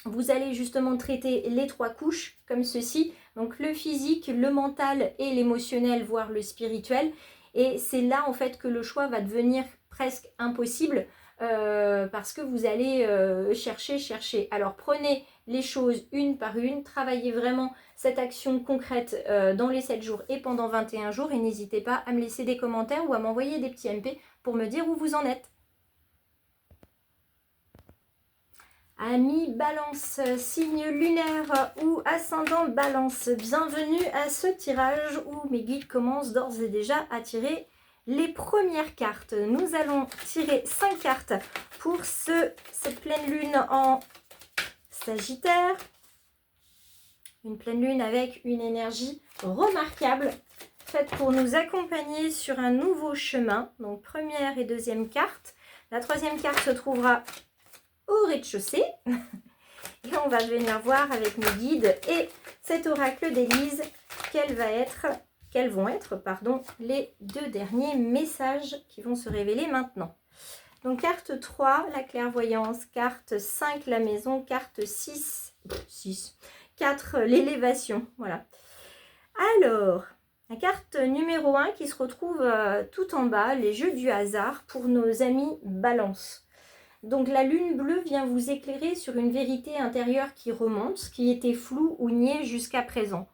Vous allez justement traiter les 3 couches comme ceci. Donc le physique, le mental et l'émotionnel, voire le spirituel. Et c'est là en fait que le choix va devenir presque impossible parce que vous allez chercher. Alors prenez les choses une par une, travaillez vraiment cette action concrète dans les 7 jours et pendant 21 jours et n'hésitez pas à me laisser des commentaires ou à m'envoyer des petits MP pour me dire où vous en êtes. Amis Balance, signe lunaire ou ascendant Balance, bienvenue à ce tirage où mes guides commencent d'ores et déjà à tirer les premières cartes. Nous allons tirer 5 cartes pour cette pleine lune en Sagittaire. Une pleine lune avec une énergie remarquable, faite pour nous accompagner sur un nouveau chemin. Donc première et deuxième carte. La troisième carte se trouvera au rez-de-chaussée. Et on va venir voir avec mes guides et cet oracle d'Élise quels vont être les 2 derniers messages qui vont se révéler maintenant. Donc carte 3, la clairvoyance, carte 5, la maison, carte 4, l'élévation. Voilà. Alors, la carte numéro 1 qui se retrouve tout en bas, les jeux du hasard pour nos amis Balance. Donc la lune bleue vient vous éclairer sur une vérité intérieure qui remonte, qui était floue ou niée jusqu'à présent.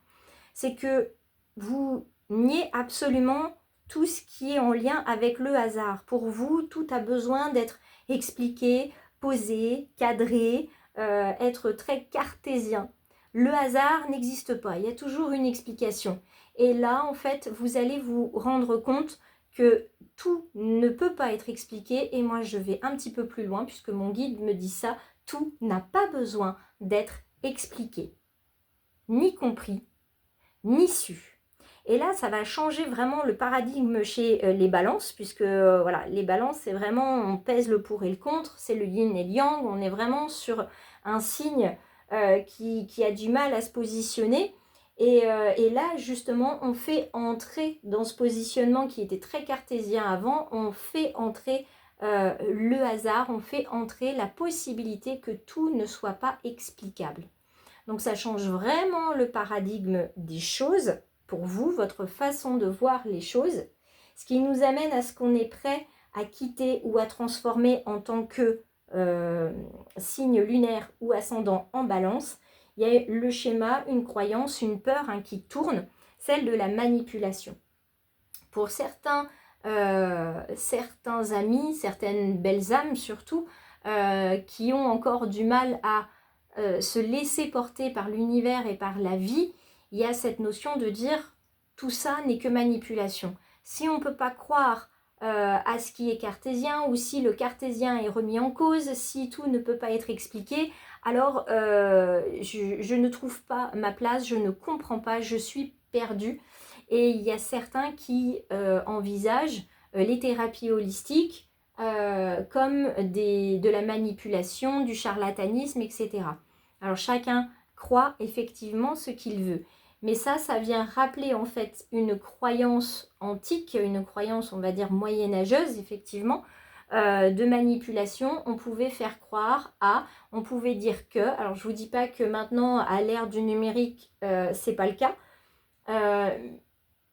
C'est que vous niez absolument tout ce qui est en lien avec le hasard. Pour vous, tout a besoin d'être expliqué, posé, cadré, être très cartésien. Le hasard n'existe pas, il y a toujours une explication. Et là, en fait, vous allez vous rendre compte que tout ne peut pas être expliqué et moi je vais un petit peu plus loin puisque mon guide me dit ça, tout n'a pas besoin d'être expliqué, ni compris, ni su. Et là ça va changer vraiment le paradigme chez les balances puisque voilà, les balances c'est vraiment, on pèse le pour et le contre, c'est le yin et le yang, on est vraiment sur un signe qui a du mal à se positionner. Et là, justement, on fait entrer dans ce positionnement qui était très cartésien avant, on fait entrer le hasard, on fait entrer la possibilité que tout ne soit pas explicable. Donc ça change vraiment le paradigme des choses pour vous, votre façon de voir les choses, ce qui nous amène à ce qu'on est prêt à quitter ou à transformer en tant que signe lunaire ou ascendant en Balance. Il y a le schéma, une croyance, une peur qui tourne, celle de la manipulation. Pour certains amis, certaines belles âmes surtout, qui ont encore du mal à se laisser porter par l'univers et par la vie, il y a cette notion de dire tout ça n'est que manipulation. Si on ne peut pas croire à ce qui est cartésien ou si le cartésien est remis en cause, si tout ne peut pas être expliqué, alors je ne trouve pas ma place, je ne comprends pas, je suis perdue. Et il y a certains qui envisagent les thérapies holistiques comme de la manipulation, du charlatanisme, etc. Alors chacun croit effectivement ce qu'il veut. Mais ça vient rappeler en fait une croyance antique, une croyance on va dire moyenâgeuse effectivement, de manipulation. On pouvait faire croire à, on pouvait dire que, alors je vous dis pas que maintenant à l'ère du numérique c'est pas le cas,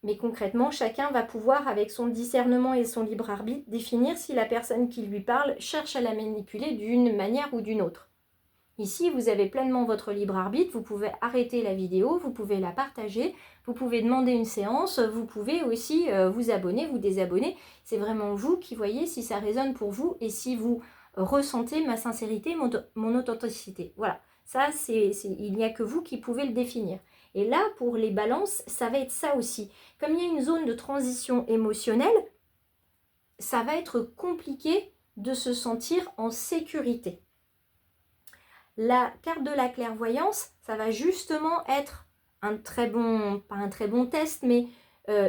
mais concrètement chacun va pouvoir avec son discernement et son libre arbitre définir si la personne qui lui parle cherche à la manipuler d'une manière ou d'une autre. Ici, vous avez pleinement votre libre arbitre, vous pouvez arrêter la vidéo, vous pouvez la partager, vous pouvez demander une séance, vous pouvez aussi vous abonner, vous désabonner. C'est vraiment vous qui voyez si ça résonne pour vous et si vous ressentez ma sincérité, mon authenticité. Voilà, ça, il n'y a que vous qui pouvez le définir. Et là, pour les balances, ça va être ça aussi. Comme il y a une zone de transition émotionnelle, ça va être compliqué de se sentir en sécurité. La carte de la clairvoyance, ça va justement être un très bon, pas un très bon test, mais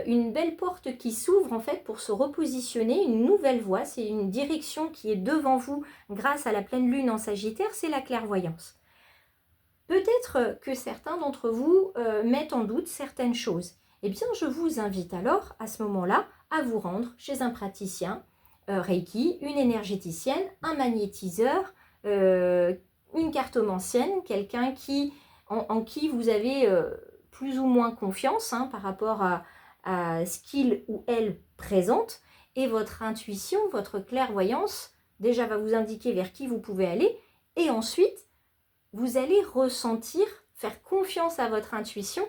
une belle porte qui s'ouvre en fait pour se repositionner, une nouvelle voie, c'est une direction qui est devant vous grâce à la pleine lune en Sagittaire, c'est la clairvoyance. Peut-être que certains d'entre vous mettent en doute certaines choses. Eh bien, je vous invite alors à ce moment-là à vous rendre chez un praticien Reiki, une énergéticienne, un magnétiseur, une cartomancienne, quelqu'un en qui vous avez plus ou moins confiance par rapport à ce qu'il ou elle présente, et votre intuition, votre clairvoyance, déjà va vous indiquer vers qui vous pouvez aller, et ensuite, vous allez ressentir, faire confiance à votre intuition,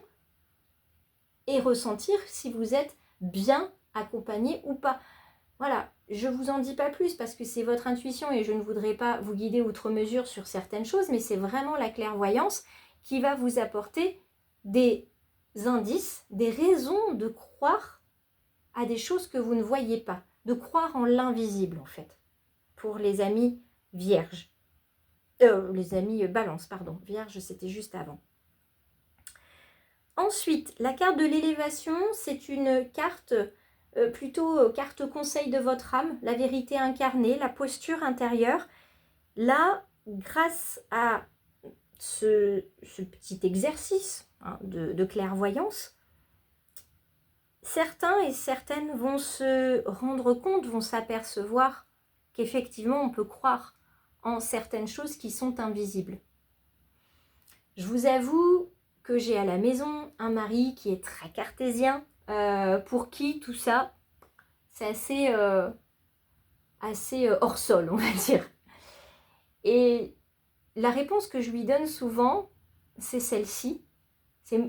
et ressentir si vous êtes bien accompagné ou pas. Voilà, je ne vous en dis pas plus parce que c'est votre intuition et je ne voudrais pas vous guider outre mesure sur certaines choses, mais c'est vraiment la clairvoyance qui va vous apporter des indices, des raisons de croire à des choses que vous ne voyez pas, de croire en l'invisible en fait, pour les amis vierges. Les amis balance, pardon, vierge c'était juste avant. Ensuite, la carte de l'élévation, c'est une carte plutôt carte conseil de votre âme, la vérité incarnée, la posture intérieure. Là, grâce à ce petit exercice de clairvoyance, certains et certaines vont se rendre compte, vont s'apercevoir qu'effectivement on peut croire en certaines choses qui sont invisibles. Je vous avoue que j'ai à la maison un mari qui est très cartésien, pour qui tout ça, c'est assez hors sol, on va dire. Et la réponse que je lui donne souvent, c'est celle-ci. C'est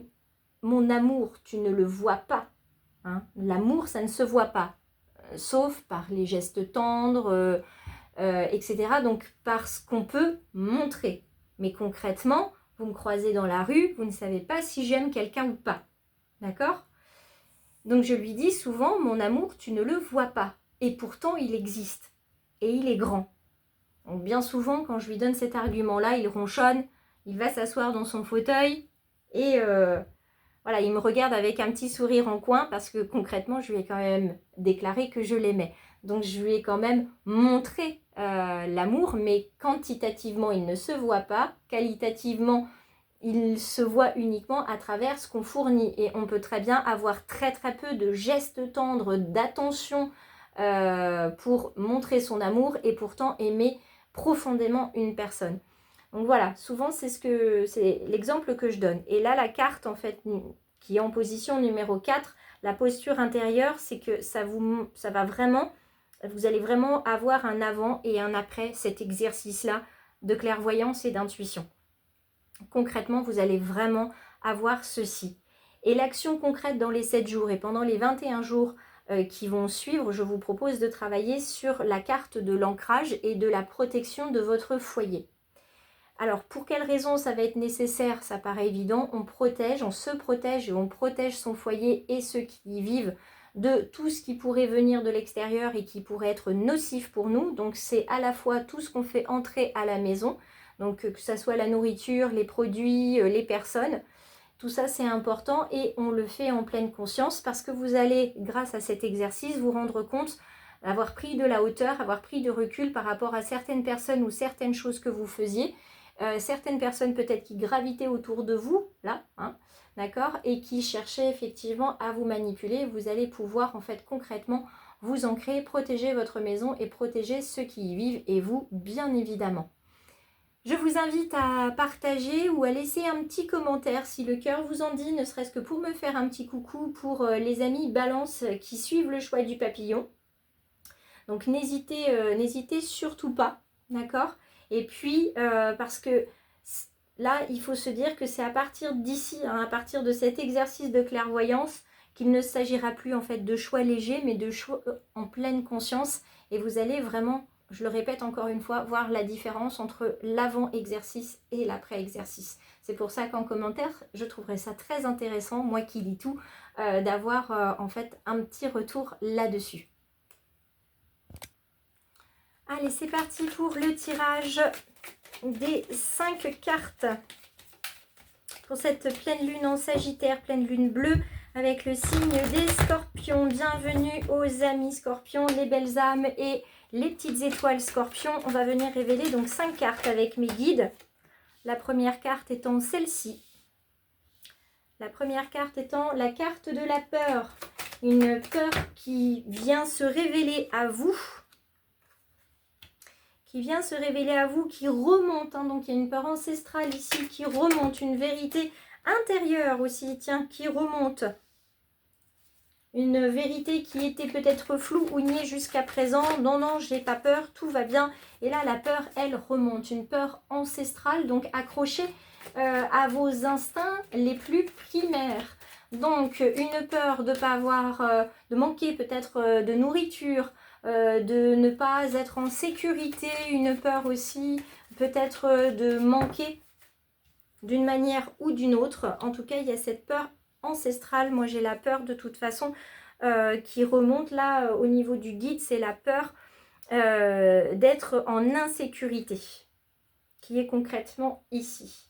mon amour, tu ne le vois pas. L'amour, ça ne se voit pas, sauf par les gestes tendres, etc. Donc, par ce qu'on peut montrer. Mais concrètement, vous me croisez dans la rue, vous ne savez pas si j'aime quelqu'un ou pas. D'accord ? Donc je lui dis souvent, mon amour, tu ne le vois pas. Et pourtant, il existe. Et il est grand. Donc bien souvent, quand je lui donne cet argument-là, il ronchonne, il va s'asseoir dans son fauteuil et voilà, il me regarde avec un petit sourire en coin parce que concrètement, je lui ai quand même déclaré que je l'aimais. Donc je lui ai quand même montré l'amour, mais quantitativement, il ne se voit pas. Qualitativement, il se voit uniquement à travers ce qu'on fournit. Et on peut très bien avoir très très peu de gestes tendres, d'attention pour montrer son amour et pourtant aimer profondément une personne. Donc voilà, souvent c'est l'exemple que je donne. Et là, la carte en fait qui est en position numéro 4, la posture intérieure, c'est que ça va vraiment, vous allez vraiment avoir un avant et un après cet exercice-là de clairvoyance et d'intuition. Concrètement, vous allez vraiment avoir ceci. Et l'action concrète dans les 7 jours et pendant les 21 jours qui vont suivre, je vous propose de travailler sur la carte de l'ancrage et de la protection de votre foyer. Alors, pour quelles raisons ça va être nécessaire? Ça paraît évident, on se protège et on protège son foyer et ceux qui y vivent de tout ce qui pourrait venir de l'extérieur et qui pourrait être nocif pour nous. Donc, c'est à la fois tout ce qu'on fait entrer à la maison, donc que ce soit la nourriture, les produits, les personnes. Tout ça, c'est important et on le fait en pleine conscience parce que vous allez, grâce à cet exercice, vous rendre compte d'avoir pris de la hauteur, avoir pris du recul par rapport à certaines personnes ou certaines choses que vous faisiez. Certaines personnes peut-être qui gravitaient autour de vous, là, d'accord, et qui cherchaient effectivement à vous manipuler. Vous allez pouvoir en fait concrètement vous ancrer, protéger votre maison et protéger ceux qui y vivent et vous, bien évidemment. Je vous invite à partager ou à laisser un petit commentaire si le cœur vous en dit, ne serait-ce que pour me faire un petit coucou pour les amis Balance qui suivent le choix du papillon. Donc n'hésitez surtout pas, d'accord ? Et puis, parce que là, il faut se dire que c'est à partir d'ici, à partir de cet exercice de clairvoyance, qu'il ne s'agira plus en fait de choix légers, mais de choix en pleine conscience. Et vous allez vraiment, je le répète encore une fois, voir la différence entre l'avant-exercice et l'après-exercice. C'est pour ça qu'en commentaire, je trouverais ça très intéressant, moi qui lis tout, d'avoir en fait un petit retour là-dessus. Allez, c'est parti pour le tirage des 5 cartes pour cette pleine lune en Sagittaire, pleine lune bleue avec le signe des Scorpions. Bienvenue aux amis Scorpions, les belles âmes et les petites étoiles Scorpions. On va venir révéler donc 5 cartes avec mes guides. La première carte étant celle-ci. La première carte étant la carte de la peur. Une peur qui vient se révéler à vous. Qui vient se révéler à vous, qui remonte. Hein, donc il y a une peur ancestrale ici qui remonte. Une vérité intérieure aussi, tiens, qui remonte. Une vérité qui était peut-être floue ou niée jusqu'à présent. Non, non, j'ai pas peur, tout va bien. Et là, la peur, elle remonte. Une peur ancestrale, donc accrochée à vos instincts les plus primaires. Donc, une peur de pas avoir, de manquer peut-être de nourriture, de ne pas être en sécurité. Une peur aussi peut-être de manquer d'une manière ou d'une autre. En tout cas, il y a cette peur ancestrale. Moi, j'ai la peur de toute façon qui remonte là au niveau du guide. C'est la peur d'être en insécurité qui est concrètement ici.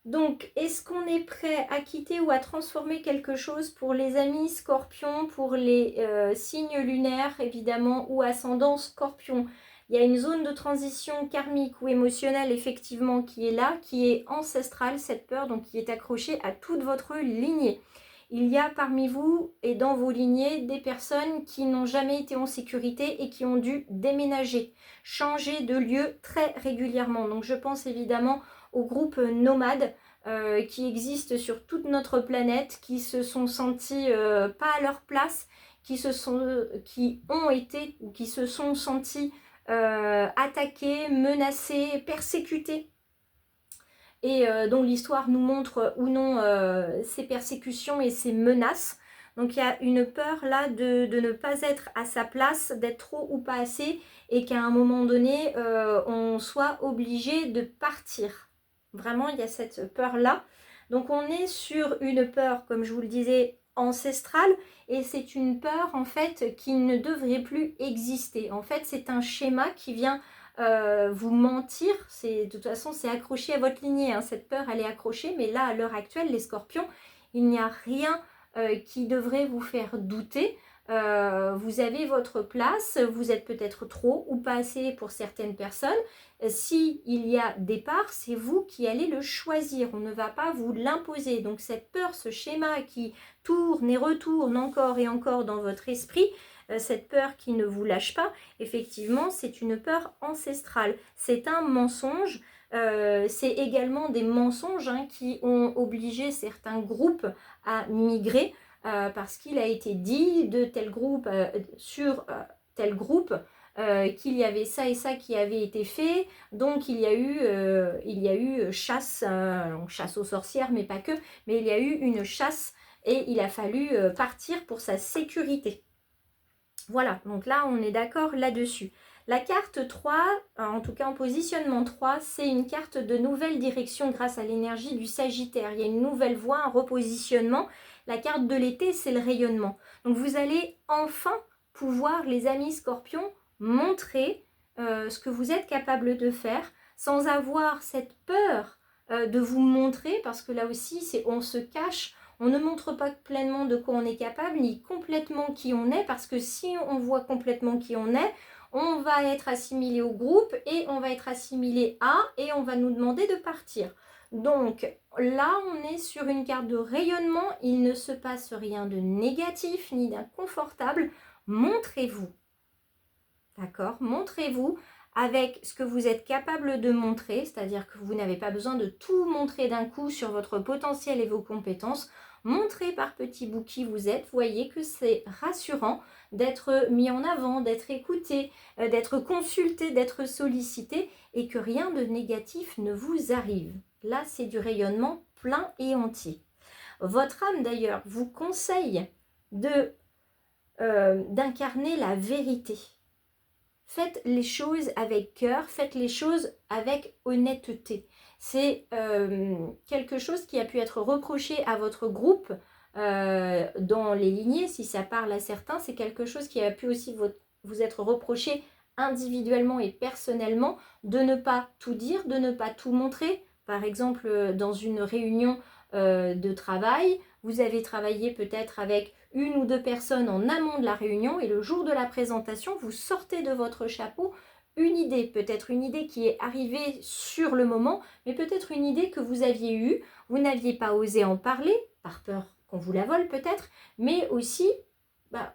Donc, est-ce qu'on est prêt à quitter ou à transformer quelque chose pour les amis Scorpions, pour les signes lunaires évidemment ou ascendant Scorpion? Il y a une zone de transition karmique ou émotionnelle effectivement qui est là, qui est ancestrale, cette peur, donc qui est accrochée à toute votre lignée. Il y a parmi vous et dans vos lignées des personnes qui n'ont jamais été en sécurité et qui ont dû déménager, changer de lieu très régulièrement. Donc je pense évidemment aux groupes nomades qui existent sur toute notre planète, qui se sont sentis pas à leur place, qui ont été ou qui se sont sentis attaqués, menacés, persécutés. Et dont l'histoire nous montre ou non ces persécutions et ces menaces. Donc il y a une peur là de ne pas être à sa place, d'être trop ou pas assez, et qu'à un moment donné, on soit obligé de partir. Vraiment, il y a cette peur-là. Donc on est sur une peur, comme je vous le disais, ancestrale, et c'est une peur en fait qui ne devrait plus exister. En fait, c'est un schéma qui vient vous mentir. De toute façon, c'est accroché à votre lignée, hein. Cette peur, elle est accrochée, mais là, à l'heure actuelle, les Scorpions, il n'y a rien qui devrait vous faire douter. Vous avez votre place, vous êtes peut-être trop ou pas assez pour certaines personnes. Si il y a départ, c'est vous qui allez le choisir, on ne va pas vous l'imposer. Donc cette peur, ce schéma qui tourne et retourne encore et encore dans votre esprit, cette peur qui ne vous lâche pas, effectivement, c'est une peur ancestrale. C'est un mensonge. C'est également des mensonges hein, qui ont obligé certains groupes à migrer. Parce qu'il a été dit de tel groupe sur tel groupe qu'il y avait ça et ça qui avait été fait, donc il y a eu chasse, chasse aux sorcières mais pas que, mais il y a eu une chasse et il a fallu partir pour sa sécurité. Voilà, donc là on est d'accord là-dessus. La carte 3, en tout cas en positionnement 3, c'est une carte de nouvelle direction grâce à l'énergie du Sagittaire. Il y a une nouvelle voie, un repositionnement. La carte de l'été, c'est le rayonnement. Donc vous allez enfin pouvoir, les amis Scorpions, montrer ce que vous êtes capable de faire sans avoir cette peur de vous montrer, parce que là aussi, on se cache. On ne montre pas pleinement de quoi on est capable, ni complètement qui on est, parce que si on voit complètement qui on est, on va être assimilé au groupe et on va être assimilé à, et on va nous demander de partir. Donc là, on est sur une carte de rayonnement, il ne se passe rien de négatif ni d'inconfortable. Montrez-vous, d'accord? Montrez-vous avec ce que vous êtes capable de montrer, c'est-à-dire que vous n'avez pas besoin de tout montrer d'un coup sur votre potentiel et vos compétences. Montrez par petits bouts qui vous êtes. Voyez que c'est rassurant d'être mis en avant, d'être écouté, d'être consulté, d'être sollicité et que rien de négatif ne vous arrive. Là, c'est du rayonnement plein et entier. Votre âme, d'ailleurs, vous conseille d'incarner la vérité. Faites les choses avec cœur, faites les choses avec honnêteté. C'est quelque chose qui a pu être reproché à votre groupe dans les lignées, si ça parle à certains. C'est quelque chose qui a pu aussi vous être reproché individuellement et personnellement, de ne pas tout dire, de ne pas tout montrer. Par exemple, dans une réunion de travail, vous avez travaillé peut-être avec une ou deux personnes en amont de la réunion et le jour de la présentation, vous sortez de votre chapeau une idée, peut-être une idée qui est arrivée sur le moment, mais peut-être une idée que vous aviez eue, vous n'aviez pas osé en parler, par peur qu'on vous la vole peut-être, mais aussi,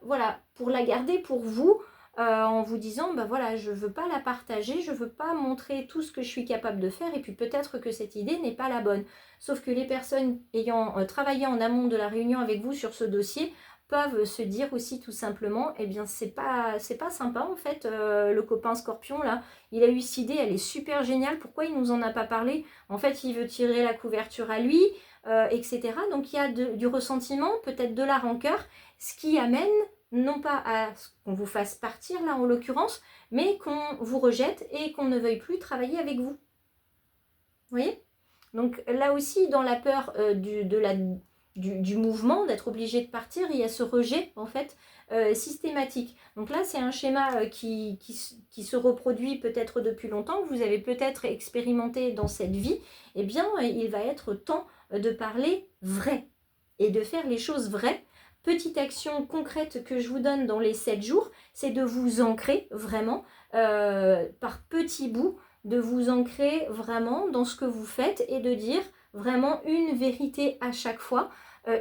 voilà, pour la garder pour vous, en vous disant, voilà, je ne veux pas la partager, je ne veux pas montrer tout ce que je suis capable de faire, et puis peut-être que cette idée n'est pas la bonne. Sauf que les personnes ayant travaillé en amont de la réunion avec vous sur ce dossier peuvent se dire aussi tout simplement, eh bien c'est pas sympa en fait, le copain Scorpion là, il a eu cette idée, elle est super géniale, pourquoi il nous en a pas parlé? En fait il veut tirer la couverture à lui, etc. Donc il y a du ressentiment, peut-être de la rancœur, ce qui amène non pas à ce qu'on vous fasse partir là en l'occurrence, mais qu'on vous rejette et qu'on ne veuille plus travailler avec vous. Vous voyez? Donc là aussi, dans la peur du mouvement, d'être obligé de partir, il y a ce rejet en fait systématique. Donc là, c'est un schéma qui se reproduit peut-être depuis longtemps, vous avez peut-être expérimenté dans cette vie. Eh bien, il va être temps de parler vrai et de faire les choses vraies. Petite action concrète que je vous donne dans les 7 jours, c'est de vous ancrer vraiment par petits bouts, de vous ancrer vraiment dans ce que vous faites et de dire vraiment une vérité à chaque fois,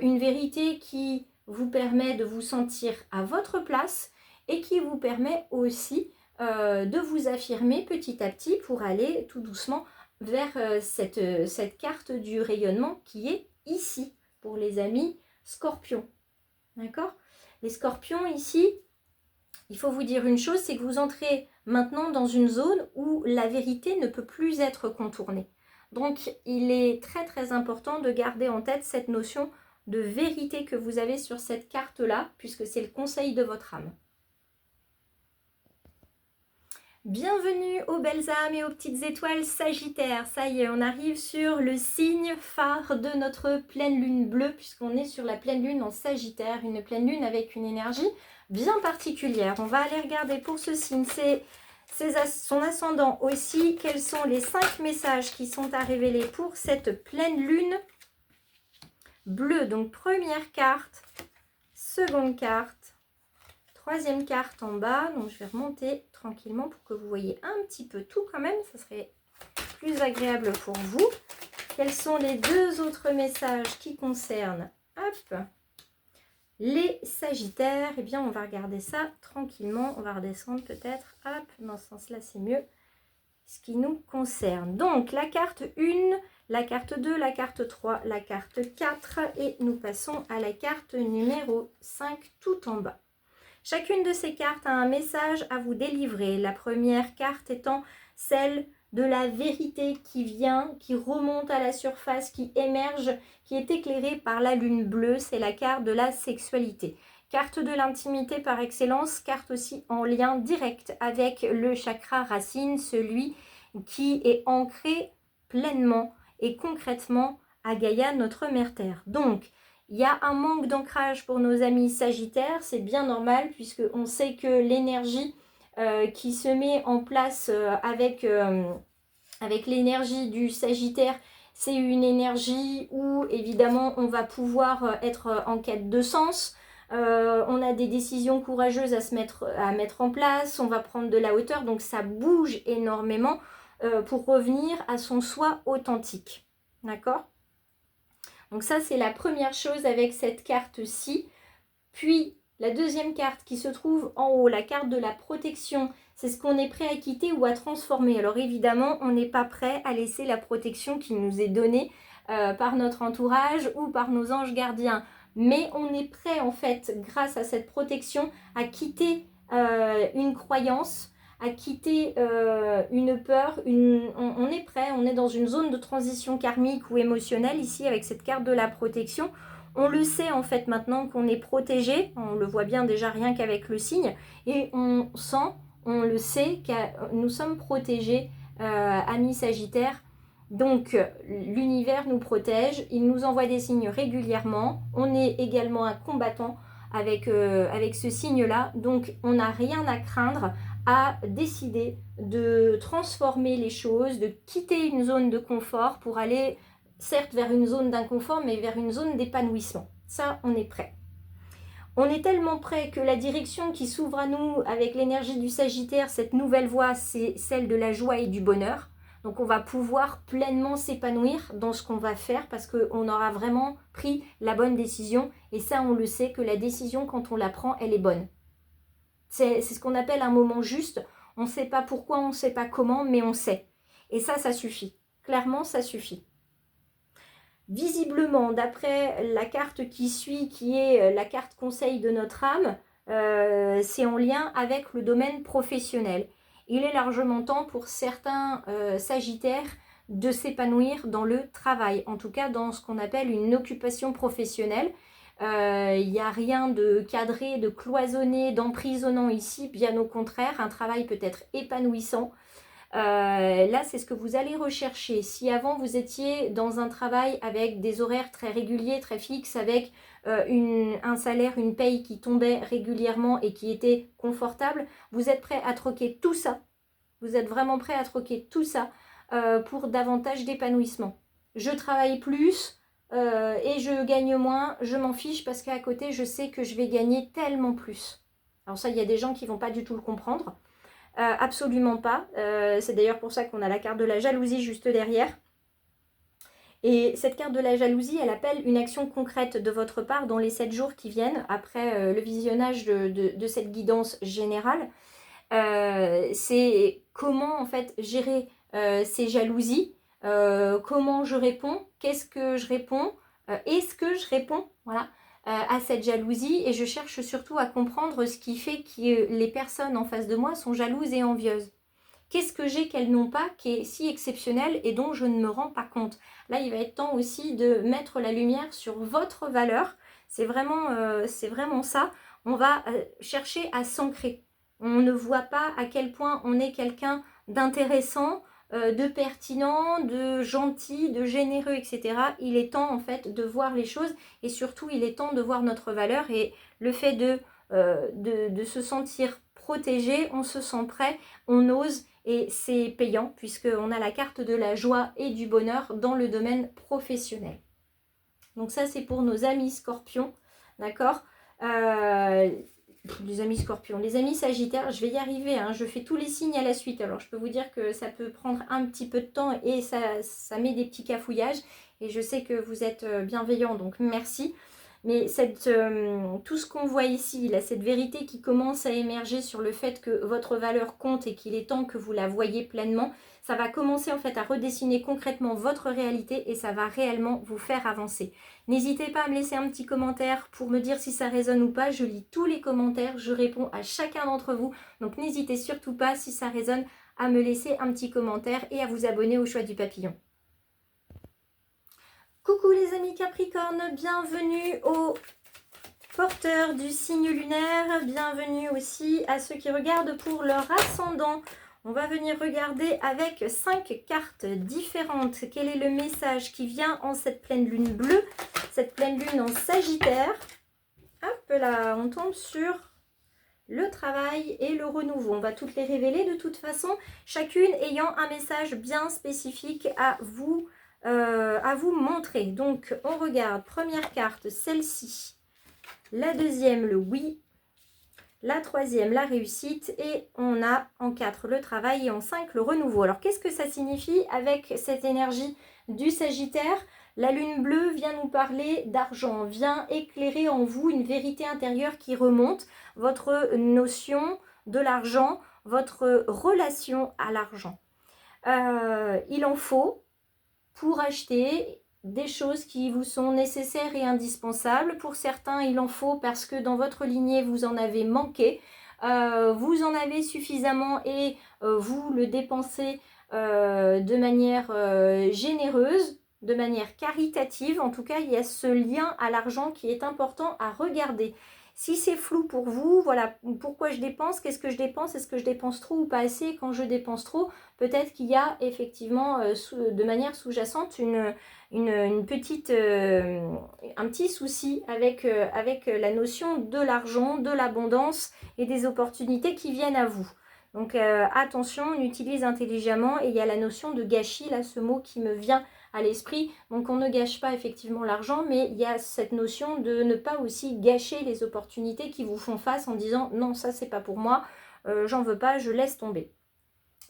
une vérité qui vous permet de vous sentir à votre place et qui vous permet aussi de vous affirmer petit à petit pour aller tout doucement vers cette carte du rayonnement qui est ici pour les amis Scorpions. D'accord? Les Scorpions ici, il faut vous dire une chose, c'est que vous entrez maintenant dans une zone où la vérité ne peut plus être contournée. Donc, il est très très important de garder en tête cette notion de vérité que vous avez sur cette carte-là, puisque c'est le conseil de votre âme. Bienvenue aux belles âmes et aux petites étoiles Sagittaire. Ça y est, on arrive sur le signe phare de notre pleine lune bleue, puisqu'on est sur la pleine lune en Sagittaire, une pleine lune avec une énergie bien particulière. On va aller regarder pour ce signe, son ascendant aussi, quels sont les 5 messages qui sont à révéler pour cette pleine lune bleue. Donc première carte, seconde carte, troisième carte en bas. Donc je vais remonter tranquillement pour que vous voyez un petit peu tout quand même, ça serait plus agréable pour vous. Quels sont les 2 autres messages qui concernent les Sagittaires? Eh bien, on va regarder ça tranquillement. On va redescendre peut-être. Hop, dans ce sens-là, c'est mieux. Ce qui nous concerne. Donc, la carte 1, la carte 2, la carte 3, la carte 4. Et nous passons à la carte numéro 5 tout en bas. Chacune de ces cartes a un message à vous délivrer. La première carte étant celle de la vérité qui vient, qui remonte à la surface, qui émerge, qui est éclairée par la lune bleue. C'est la carte de la sexualité. Carte de l'intimité par excellence, carte aussi en lien direct avec le chakra racine, celui qui est ancré pleinement et concrètement à Gaïa, notre mère Terre. Donc, il y a un manque d'ancrage pour nos amis Sagittaires, c'est bien normal puisqu'on sait que l'énergie qui se met en place avec l'énergie du Sagittaire, c'est une énergie où évidemment on va pouvoir être en quête de sens, on a des décisions courageuses à mettre en place, on va prendre de la hauteur, donc ça bouge énormément pour revenir à son soi authentique. D'accord ? Donc ça, c'est la première chose avec cette carte-ci. Puis, la deuxième carte qui se trouve en haut, la carte de la protection, c'est ce qu'on est prêt à quitter ou à transformer. Alors évidemment, on n'est pas prêt à laisser la protection qui nous est donnée par notre entourage ou par nos anges gardiens. Mais on est prêt, en fait, grâce à cette protection, à quitter une croyance, à quitter une peur, on est prêt, on est dans une zone de transition karmique ou émotionnelle ici avec cette carte de la protection. On le sait en fait maintenant qu'on est protégé, on le voit bien déjà rien qu'avec le signe, et on le sait que nous sommes protégés, amis Sagittaires. Donc l'univers nous protège, il nous envoie des signes régulièrement, on est également un combattant avec ce signe-là, donc on n'a rien à craindre à décider de transformer les choses, de quitter une zone de confort pour aller certes vers une zone d'inconfort, mais vers une zone d'épanouissement. Ça, on est prêt. On est tellement prêt que la direction qui s'ouvre à nous avec l'énergie du Sagittaire, cette nouvelle voie, c'est celle de la joie et du bonheur. Donc on va pouvoir pleinement s'épanouir dans ce qu'on va faire parce qu'on aura vraiment pris la bonne décision. Et ça, on le sait que la décision, quand on la prend, elle est bonne. C'est ce qu'on appelle un moment juste. On ne sait pas pourquoi, on ne sait pas comment, mais on sait. Et ça suffit. Clairement, ça suffit. Visiblement, d'après la carte qui suit, qui est la carte conseil de notre âme, c'est en lien avec le domaine professionnel. Il est largement temps pour certains sagittaires de s'épanouir dans le travail, en tout cas dans ce qu'on appelle une occupation professionnelle. Il n'y a rien de cadré, de cloisonné, d'emprisonnant ici, bien au contraire, un travail peut être épanouissant. Là, c'est ce que vous allez rechercher. Si avant vous étiez dans un travail avec des horaires très réguliers, très fixes, avec un salaire, une paye qui tombait régulièrement et qui était confortable, vous êtes prêt à troquer tout ça. Vous êtes vraiment prêt à troquer tout ça pour davantage d'épanouissement. Je travaille plus et je gagne moins, je m'en fiche parce qu'à côté, je sais que je vais gagner tellement plus. Alors ça, il y a des gens qui ne vont pas du tout le comprendre. Absolument pas. C'est d'ailleurs pour ça qu'on a la carte de la jalousie juste derrière. Et cette carte de la jalousie, elle appelle une action concrète de votre part dans les 7 jours qui viennent, après le visionnage de cette guidance générale. C'est comment en fait gérer ces jalousies, comment je réponds, qu'est-ce que je réponds, est-ce que je réponds, voilà, à cette jalousie, et je cherche surtout à comprendre ce qui fait que les personnes en face de moi sont jalouses et envieuses. Qu'est-ce que j'ai qu'elles n'ont pas qui est si exceptionnel et dont je ne me rends pas compte? Là, il va être temps aussi de mettre la lumière sur votre valeur. C'est vraiment ça. On va chercher à s'ancrer. On ne voit pas à quel point on est quelqu'un d'intéressant, de pertinent, de gentil, de généreux, etc. Il est temps en fait de voir les choses et surtout il est temps de voir notre valeur et le fait de se sentir protégé, on se sent prêt, on ose et c'est payant puisqu'on a la carte de la joie et du bonheur dans le domaine professionnel. Donc ça c'est pour nos amis scorpions, d'accord, les amis scorpions, les amis sagittaires, je vais y arriver, hein, je fais tous les signes à la suite. Alors je peux vous dire que ça peut prendre un petit peu de temps et ça met des petits cafouillages. Et je sais que vous êtes bienveillants, donc merci. Mais tout ce qu'on voit ici, là, cette vérité qui commence à émerger sur le fait que votre valeur compte et qu'il est temps que vous la voyez pleinement, ça va commencer en fait à redessiner concrètement votre réalité et ça va réellement vous faire avancer. N'hésitez pas à me laisser un petit commentaire pour me dire si ça résonne ou pas. Je lis tous les commentaires, je réponds à chacun d'entre vous. Donc n'hésitez surtout pas, si ça résonne, à me laisser un petit commentaire et à vous abonner au choix du papillon. Coucou les amis Capricorne, bienvenue aux porteurs du signe lunaire, bienvenue aussi à ceux qui regardent pour leur ascendant. On va venir regarder avec 5 cartes différentes quel est le message qui vient en cette pleine lune bleue, cette pleine lune en Sagittaire. Hop là, on tombe sur le travail et le renouveau. On va toutes les révéler de toute façon, chacune ayant un message bien spécifique à vous montrer. Donc on regarde, première carte, celle-ci, la deuxième, le oui, la troisième, la réussite, et on a en 4 le travail et en 5 le renouveau. Alors qu'est-ce que ça signifie avec cette énergie du Sagittaire? La lune bleue vient nous parler d'argent, vient éclairer en vous une vérité intérieure qui remonte, votre notion de l'argent, votre relation à l'argent. Il en faut pour acheter des choses qui vous sont nécessaires et indispensables. Pour certains, il en faut parce que dans votre lignée, vous en avez manqué. Vous en avez suffisamment et vous le dépensez de manière généreuse, de manière caritative. En tout cas, il y a ce lien à l'argent qui est important à regarder. Si c'est flou pour vous, voilà, pourquoi je dépense, qu'est-ce que je dépense, est-ce que je dépense trop ou pas assez? Quand je dépense trop, peut-être qu'il y a effectivement de manière sous-jacente un petit souci avec la notion de l'argent, de l'abondance et des opportunités qui viennent à vous. Donc attention, on utilise intelligemment et il y a la notion de gâchis, là ce mot qui me vient à l'esprit. Donc on ne gâche pas effectivement l'argent, mais il y a cette notion de ne pas aussi gâcher les opportunités qui vous font face en disant non, ça c'est pas pour moi, j'en veux pas, je laisse tomber.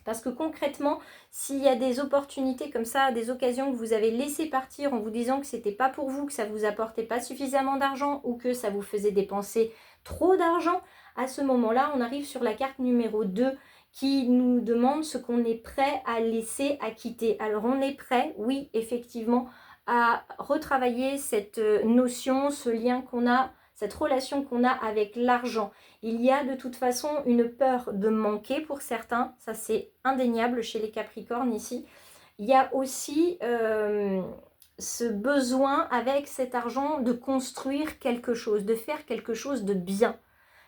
Parce que concrètement, s'il y a des opportunités comme ça, des occasions que vous avez laissées partir en vous disant que c'était pas pour vous, que ça vous apportait pas suffisamment d'argent ou que ça vous faisait dépenser trop d'argent, à ce moment-là, on arrive sur la carte numéro 2 qui nous demande ce qu'on est prêt à laisser, à quitter. Alors on est prêt, oui, effectivement, à retravailler cette notion, ce lien qu'on a, cette relation qu'on a avec l'argent. Il y a de toute façon une peur de manquer pour certains, ça c'est indéniable chez les Capricornes ici. Il y a aussi ce besoin avec cet argent de construire quelque chose, de faire quelque chose de bien.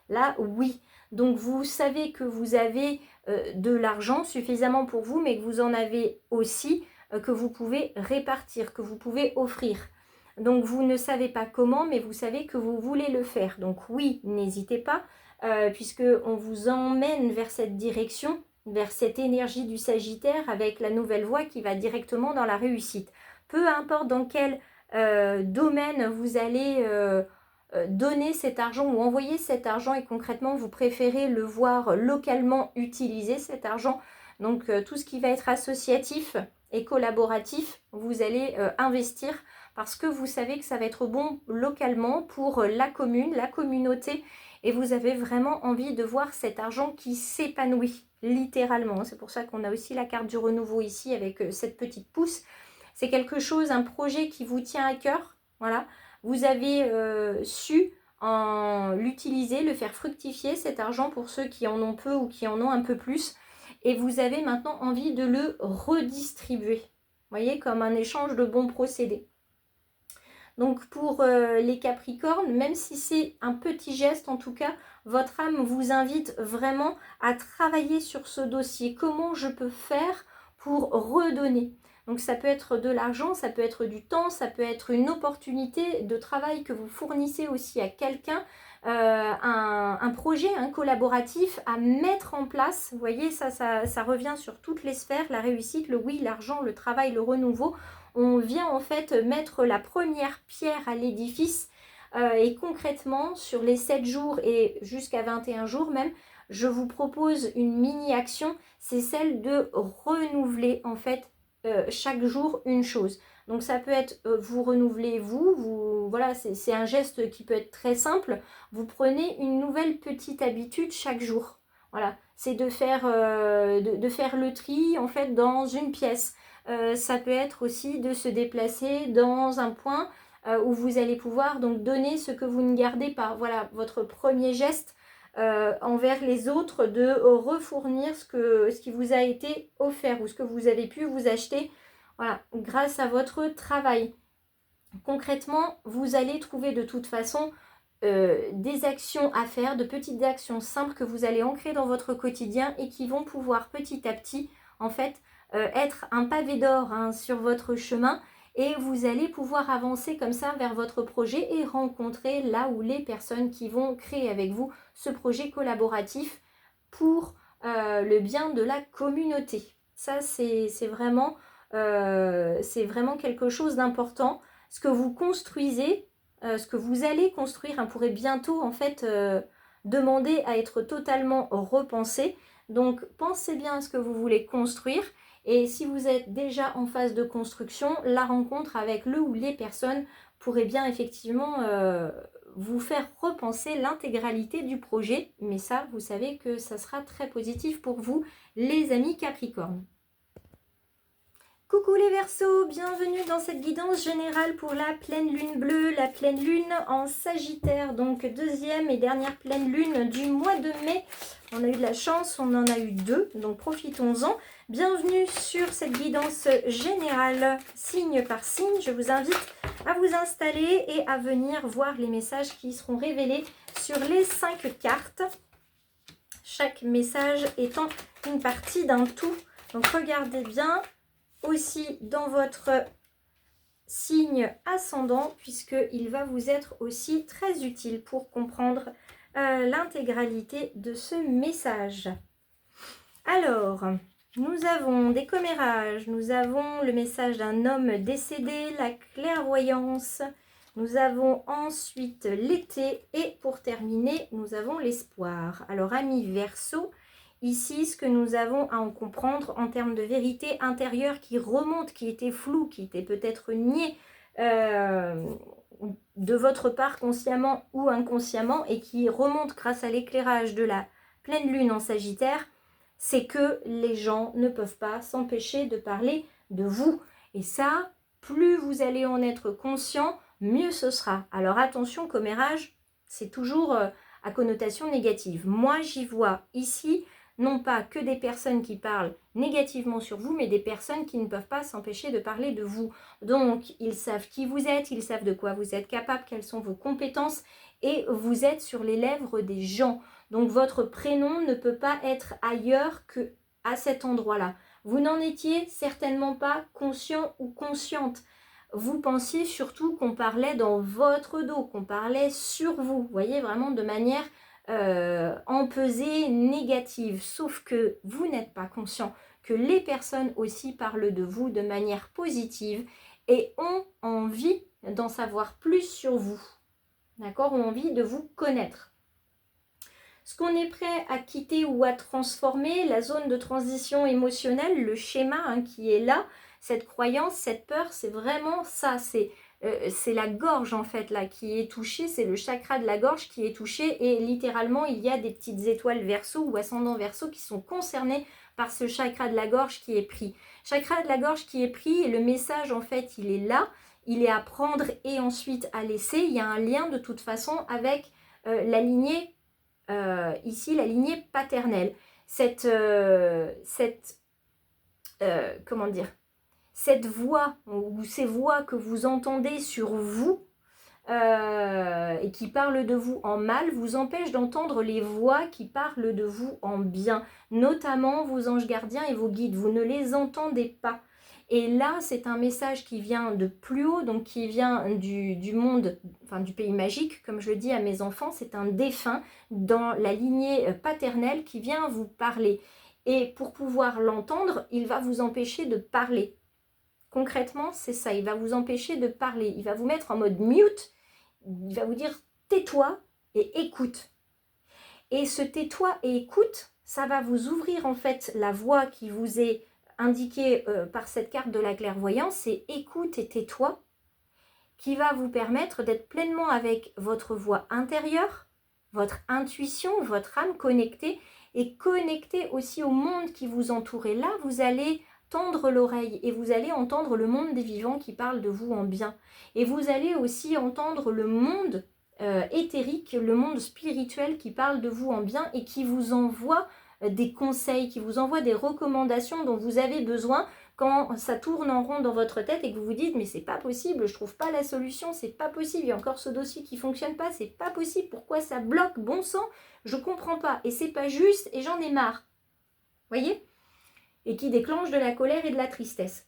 Là, oui. Donc vous savez que vous avez de l'argent suffisamment pour vous, mais que vous en avez aussi que vous pouvez répartir, que vous pouvez offrir. Donc vous ne savez pas comment, mais vous savez que vous voulez le faire. Donc oui, n'hésitez pas, puisqu'on vous emmène vers cette direction, vers cette énergie du Sagittaire avec la nouvelle voie qui va directement dans la réussite. Peu importe dans quel domaine vous allez donner cet argent ou envoyer cet argent et concrètement vous préférez le voir localement utiliser cet argent. Donc tout ce qui va être associatif et collaboratif, vous allez investir parce que vous savez que ça va être bon localement pour la commune, la communauté et vous avez vraiment envie de voir cet argent qui s'épanouit littéralement. C'est pour ça qu'on a aussi la carte du renouveau ici avec cette petite pousse. C'est quelque chose, un projet qui vous tient à cœur, voilà. Vous avez su l'utiliser, le faire fructifier cet argent pour ceux qui en ont peu ou qui en ont un peu plus. Et vous avez maintenant envie de le redistribuer. Vous voyez, comme un échange de bons procédés. Donc pour les Capricornes, même si c'est un petit geste en tout cas, votre âme vous invite vraiment à travailler sur ce dossier. Comment je peux faire pour redonner ? Donc ça peut être de l'argent, ça peut être du temps, ça peut être une opportunité de travail que vous fournissez aussi à quelqu'un, un projet, un collaboratif à mettre en place. Vous voyez, ça revient sur toutes les sphères, la réussite, le oui, l'argent, le travail, le renouveau. On vient en fait mettre la première pierre à l'édifice et concrètement sur les 7 jours et jusqu'à 21 jours même, je vous propose une mini-action, c'est celle de renouveler en fait chaque jour une chose. Donc ça peut être vous renouvelez voilà, c'est un geste qui peut être très simple. Vous prenez une nouvelle petite habitude chaque jour. Voilà, c'est de faire le tri en fait dans une pièce. Ça peut être aussi de se déplacer dans un point où vous allez pouvoir donc donner ce que vous ne gardez pas. Voilà, votre premier geste envers les autres, de refournir ce qui vous a été offert ou ce que vous avez pu vous acheter, voilà, grâce à votre travail. Concrètement, vous allez trouver de toute façon des actions à faire, de petites actions simples que vous allez ancrer dans votre quotidien et qui vont pouvoir petit à petit, en fait, être un pavé d'or sur votre chemin et vous allez pouvoir avancer comme ça vers votre projet et rencontrer là où les personnes qui vont créer avec vous ce projet collaboratif pour le bien de la communauté. Ça, c'est vraiment quelque chose d'important. Ce que vous construisez, ce que vous allez construire pourrait bientôt en fait demander à être totalement repensé. Donc pensez bien à ce que vous voulez construire et si vous êtes déjà en phase de construction, la rencontre avec le ou les personnes pourrait bien effectivement vous faire repenser l'intégralité du projet. Mais ça, vous savez que ça sera très positif pour vous, les amis Capricorne. Coucou les Verseaux, bienvenue dans cette guidance générale pour la pleine lune bleue, la pleine lune en Sagittaire, donc deuxième et dernière pleine lune du mois de mai. On a eu de la chance, on en a eu 2, donc profitons-en. Bienvenue sur cette guidance générale, signe par signe. Je vous invite à vous installer et à venir voir les messages qui seront révélés sur les 5 cartes. Chaque message étant une partie d'un tout, donc regardez bien. Aussi dans votre signe ascendant puisqu'il va vous être aussi très utile pour comprendre l'intégralité de ce message. Alors, nous avons des commérages, nous avons le message d'un homme décédé, la clairvoyance, nous avons ensuite l'été et pour terminer, nous avons l'espoir. Alors, amis Verseau, ici, ce que nous avons à en comprendre en termes de vérité intérieure qui remonte, qui était floue, qui était peut-être niée de votre part consciemment ou inconsciemment et qui remonte grâce à l'éclairage de la pleine lune en Sagittaire, c'est que les gens ne peuvent pas s'empêcher de parler de vous. Et ça, plus vous allez en être conscient, mieux ce sera. Alors attention, commérage, c'est toujours à connotation négative. Moi, j'y vois ici, non pas que des personnes qui parlent négativement sur vous, mais des personnes qui ne peuvent pas s'empêcher de parler de vous. Donc, ils savent qui vous êtes, ils savent de quoi vous êtes capable, quelles sont vos compétences, et vous êtes sur les lèvres des gens. Donc, votre prénom ne peut pas être ailleurs que à cet endroit-là. Vous n'en étiez certainement pas conscient ou consciente. Vous pensiez surtout qu'on parlait dans votre dos, qu'on parlait sur vous. Vous voyez, vraiment de manière empesée, négative. Sauf que vous n'êtes pas conscient que les personnes aussi parlent de vous de manière positive et ont envie d'en savoir plus sur vous. D'accord? Ont envie de vous connaître. Ce qu'on est prêt à quitter ou à transformer, la zone de transition émotionnelle, le schéma qui est là, cette croyance, cette peur, c'est vraiment ça, c'est la gorge en fait là qui est touchée, c'est le chakra de la gorge qui est touché et littéralement il y a des petites étoiles Verseau ou ascendant Verseau qui sont concernées par ce chakra de la gorge qui est pris. Chakra de la gorge qui est pris et le message en fait il est là, il est à prendre et ensuite à laisser, il y a un lien de toute façon avec la lignée ici la lignée paternelle, comment dire, cette voix ou ces voix que vous entendez sur vous et qui parlent de vous en mal vous empêchent d'entendre les voix qui parlent de vous en bien, notamment vos anges gardiens et vos guides, vous ne les entendez pas. Et là, c'est un message qui vient de plus haut, donc qui vient du monde, enfin du pays magique, comme je le dis à mes enfants, c'est un défunt dans la lignée paternelle qui vient vous parler. Et pour pouvoir l'entendre, il va vous empêcher de parler. Concrètement, c'est ça, il va vous empêcher de parler. Il va vous mettre en mode mute, il va vous dire tais-toi et écoute. Et ce tais-toi et écoute, ça va vous ouvrir en fait la voie qui vous est indiqué par cette carte de la clairvoyance, c'est écoute et tais-toi, qui va vous permettre d'être pleinement avec votre voix intérieure, votre intuition, votre âme connectée et connectée aussi au monde qui vous entoure. Et là, vous allez tendre l'oreille et vous allez entendre le monde des vivants qui parle de vous en bien. Et vous allez aussi entendre le monde éthérique, le monde spirituel qui parle de vous en bien et qui vous envoie des conseils, qui vous envoie des recommandations dont vous avez besoin quand ça tourne en rond dans votre tête et que vous vous dites mais c'est pas possible, je trouve pas la solution, c'est pas possible, il y a encore ce dossier qui fonctionne pas, c'est pas possible, pourquoi ça bloque, bon sang, je comprends pas et c'est pas juste et j'en ai marre. Voyez? Et qui déclenche de la colère et de la tristesse.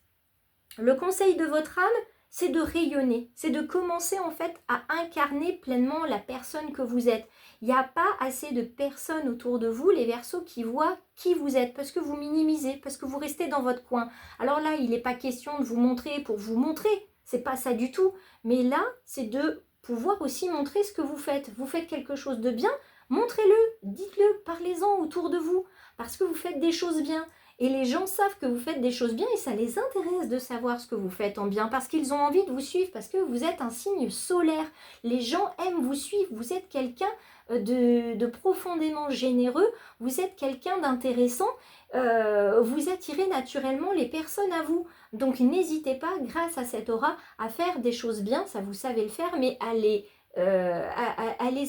Le conseil de votre âme, c'est de rayonner, c'est de commencer en fait à incarner pleinement la personne que vous êtes. Il n'y a pas assez de personnes autour de vous, les Verseaux, qui voient qui vous êtes, parce que vous minimisez, parce que vous restez dans votre coin. Alors là, il n'est pas question de vous montrer pour vous montrer, c'est pas ça du tout. Mais là, c'est de pouvoir aussi montrer ce que vous faites. Vous faites quelque chose de bien, montrez-le, dites-le, parlez-en autour de vous, parce que vous faites des choses bien. Et les gens savent que vous faites des choses bien et ça les intéresse de savoir ce que vous faites en bien parce qu'ils ont envie de vous suivre, parce que vous êtes un signe solaire. Les gens aiment vous suivre, vous êtes quelqu'un de profondément généreux, vous êtes quelqu'un d'intéressant, vous attirez naturellement les personnes à vous. Donc n'hésitez pas, grâce à cette aura, à faire des choses bien, ça vous savez le faire, mais à les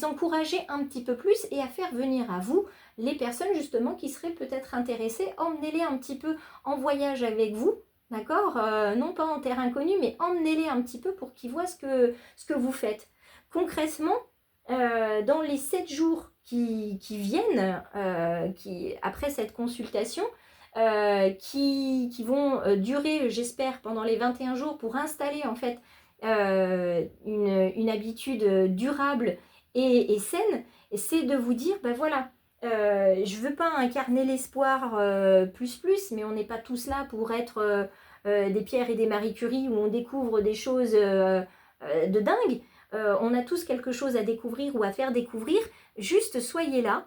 encourager un petit peu plus et à faire venir à vous les personnes justement qui seraient peut-être intéressées. Emmenez-les un petit peu en voyage avec vous, d'accord, non pas en terre inconnue, mais emmenez-les un petit peu pour qu'ils voient ce que vous faites. Concrètement, dans les 7 jours qui viennent, après cette consultation, qui vont durer, j'espère, pendant les 21 jours pour installer en fait une habitude durable et saine, c'est de vous dire, ben voilà, je veux pas incarner l'espoir plus, mais on n'est pas tous là pour être des Pierre et des Marie Curie où on découvre des choses de dingue. On a tous quelque chose à découvrir ou à faire découvrir. Juste soyez là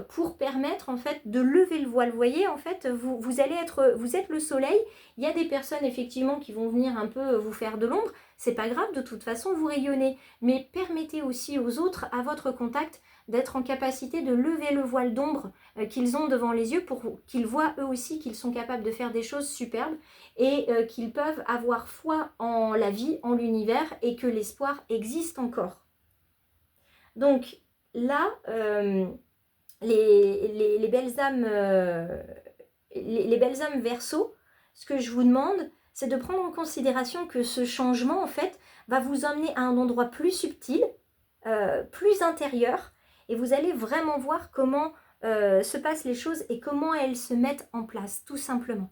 pour permettre en fait de lever le voile. Vous voyez, en fait, vous êtes le soleil. Il y a des personnes effectivement qui vont venir un peu vous faire de l'ombre. C'est pas grave, de toute façon, vous rayonnez. Mais permettez aussi aux autres, à votre contact, d'être en capacité de lever le voile d'ombre qu'ils ont devant les yeux pour qu'ils voient eux aussi qu'ils sont capables de faire des choses superbes et qu'ils peuvent avoir foi en la vie, en l'univers et que l'espoir existe encore. Donc là, les belles âmes, les belles âmes Verseau, ce que je vous demande, c'est de prendre en considération que ce changement, en fait, va vous emmener à un endroit plus subtil, plus intérieur, et vous allez vraiment voir comment se passent les choses et comment elles se mettent en place, tout simplement.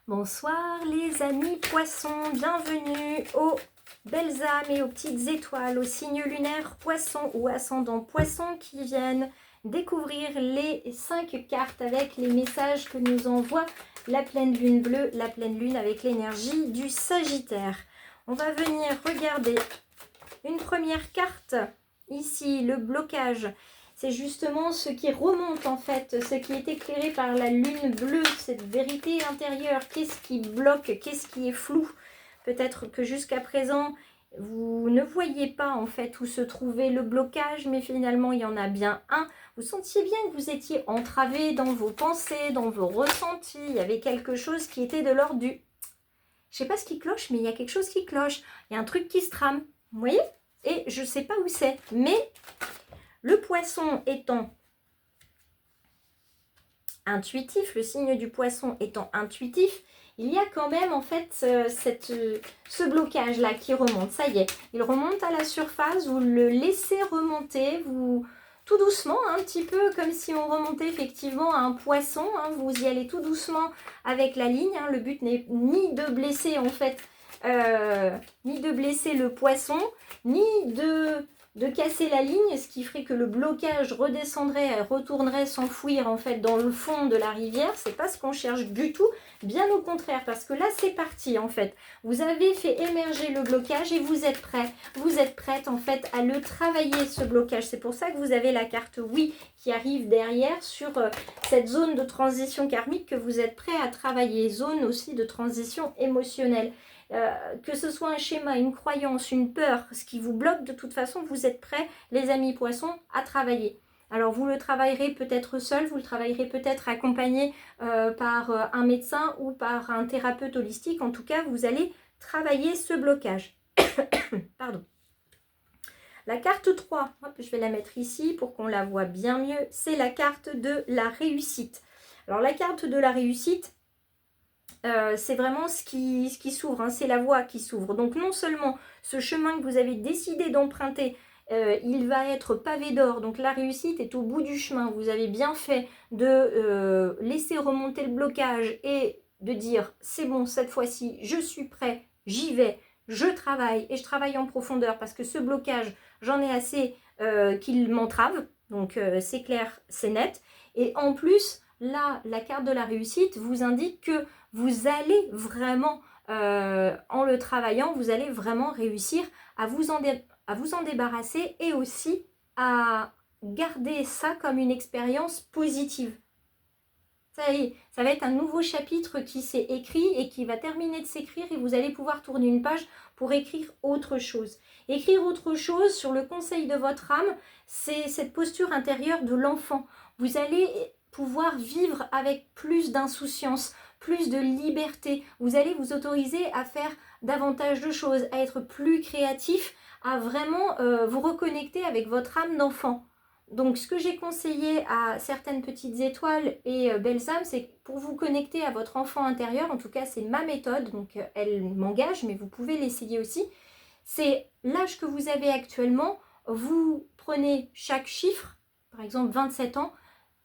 Bonsoir les amis poissons, bienvenue aux belles âmes et aux petites étoiles, aux signes lunaires poissons ou ascendants poissons qui viennent découvrir les 5 cartes avec les messages que nous envoie la pleine lune bleue, la pleine lune avec l'énergie du Sagittaire. On va venir regarder une première carte, ici le blocage. C'est justement ce qui remonte en fait, ce qui est éclairé par la lune bleue, cette vérité intérieure. Qu'est-ce qui bloque? Qu'est-ce qui est flou? Peut-être que jusqu'à présent, vous ne voyez pas en fait où se trouvait le blocage, mais finalement il y en a bien un. Vous sentiez bien que vous étiez entravé dans vos pensées, dans vos ressentis. Il y avait quelque chose qui était de l'ordre du... Je ne sais pas ce qui cloche, mais il y a quelque chose qui cloche. Il y a un truc qui se trame. Vous voyez? Et je ne sais pas où c'est. Mais le poisson étant intuitif, le signe du poisson étant intuitif, il y a quand même en fait ce blocage-là qui remonte. Ça y est, il remonte à la surface, vous le laissez remonter, vous tout doucement, un petit peu comme si on remontait effectivement à un poisson. Hein, vous y allez tout doucement avec la ligne. Hein, le but n'est ni de blesser en fait, ni de blesser le poisson, ni de casser la ligne, ce qui ferait que le blocage redescendrait, retournerait s'enfouir en fait dans le fond de la rivière. C'est pas ce qu'on cherche du tout, bien au contraire, parce que là c'est parti en fait. Vous avez fait émerger le blocage et vous êtes prêt, vous êtes prête en fait à le travailler ce blocage. C'est pour ça que vous avez la carte oui qui arrive derrière sur cette zone de transition karmique que vous êtes prêt à travailler, zone aussi de transition émotionnelle. Que ce soit un schéma, une croyance, une peur, ce qui vous bloque, de toute façon, vous êtes prêts, les amis poissons, à travailler. Alors, vous le travaillerez peut-être seul, vous le travaillerez peut-être accompagné par un médecin ou par un thérapeute holistique. En tout cas, vous allez travailler ce blocage. Pardon. La carte 3, hop, je vais la mettre ici pour qu'on la voit bien mieux, c'est la carte de la réussite. Alors, la carte de la réussite, c'est vraiment ce qui s'ouvre, hein, c'est la voie qui s'ouvre. Donc non seulement ce chemin que vous avez décidé d'emprunter, il va être pavé d'or, donc la réussite est au bout du chemin. Vous avez bien fait de laisser remonter le blocage et de dire c'est bon, cette fois-ci je suis prêt, j'y vais, je travaille et je travaille en profondeur parce que ce blocage, j'en ai assez qu'il m'entrave. Donc c'est clair, c'est net. Et en plus, là, la carte de la réussite vous indique que vous allez vraiment, en le travaillant, vous allez vraiment réussir à vous en débarrasser et aussi à garder ça comme une expérience positive. Ça y est, ça va être un nouveau chapitre qui s'est écrit et qui va terminer de s'écrire et vous allez pouvoir tourner une page pour écrire autre chose. Écrire autre chose sur le conseil de votre âme, c'est cette posture intérieure de l'enfant. Vous allez pouvoir vivre avec plus d'insouciance, plus de liberté. Vous allez vous autoriser à faire davantage de choses, à être plus créatif, à vraiment vous reconnecter avec votre âme d'enfant. Donc, ce que j'ai conseillé à certaines petites étoiles et belles âmes, c'est pour vous connecter à votre enfant intérieur, en tout cas, c'est ma méthode, donc elle m'engage, mais vous pouvez l'essayer aussi. C'est l'âge que vous avez actuellement, vous prenez chaque chiffre, par exemple 27 ans,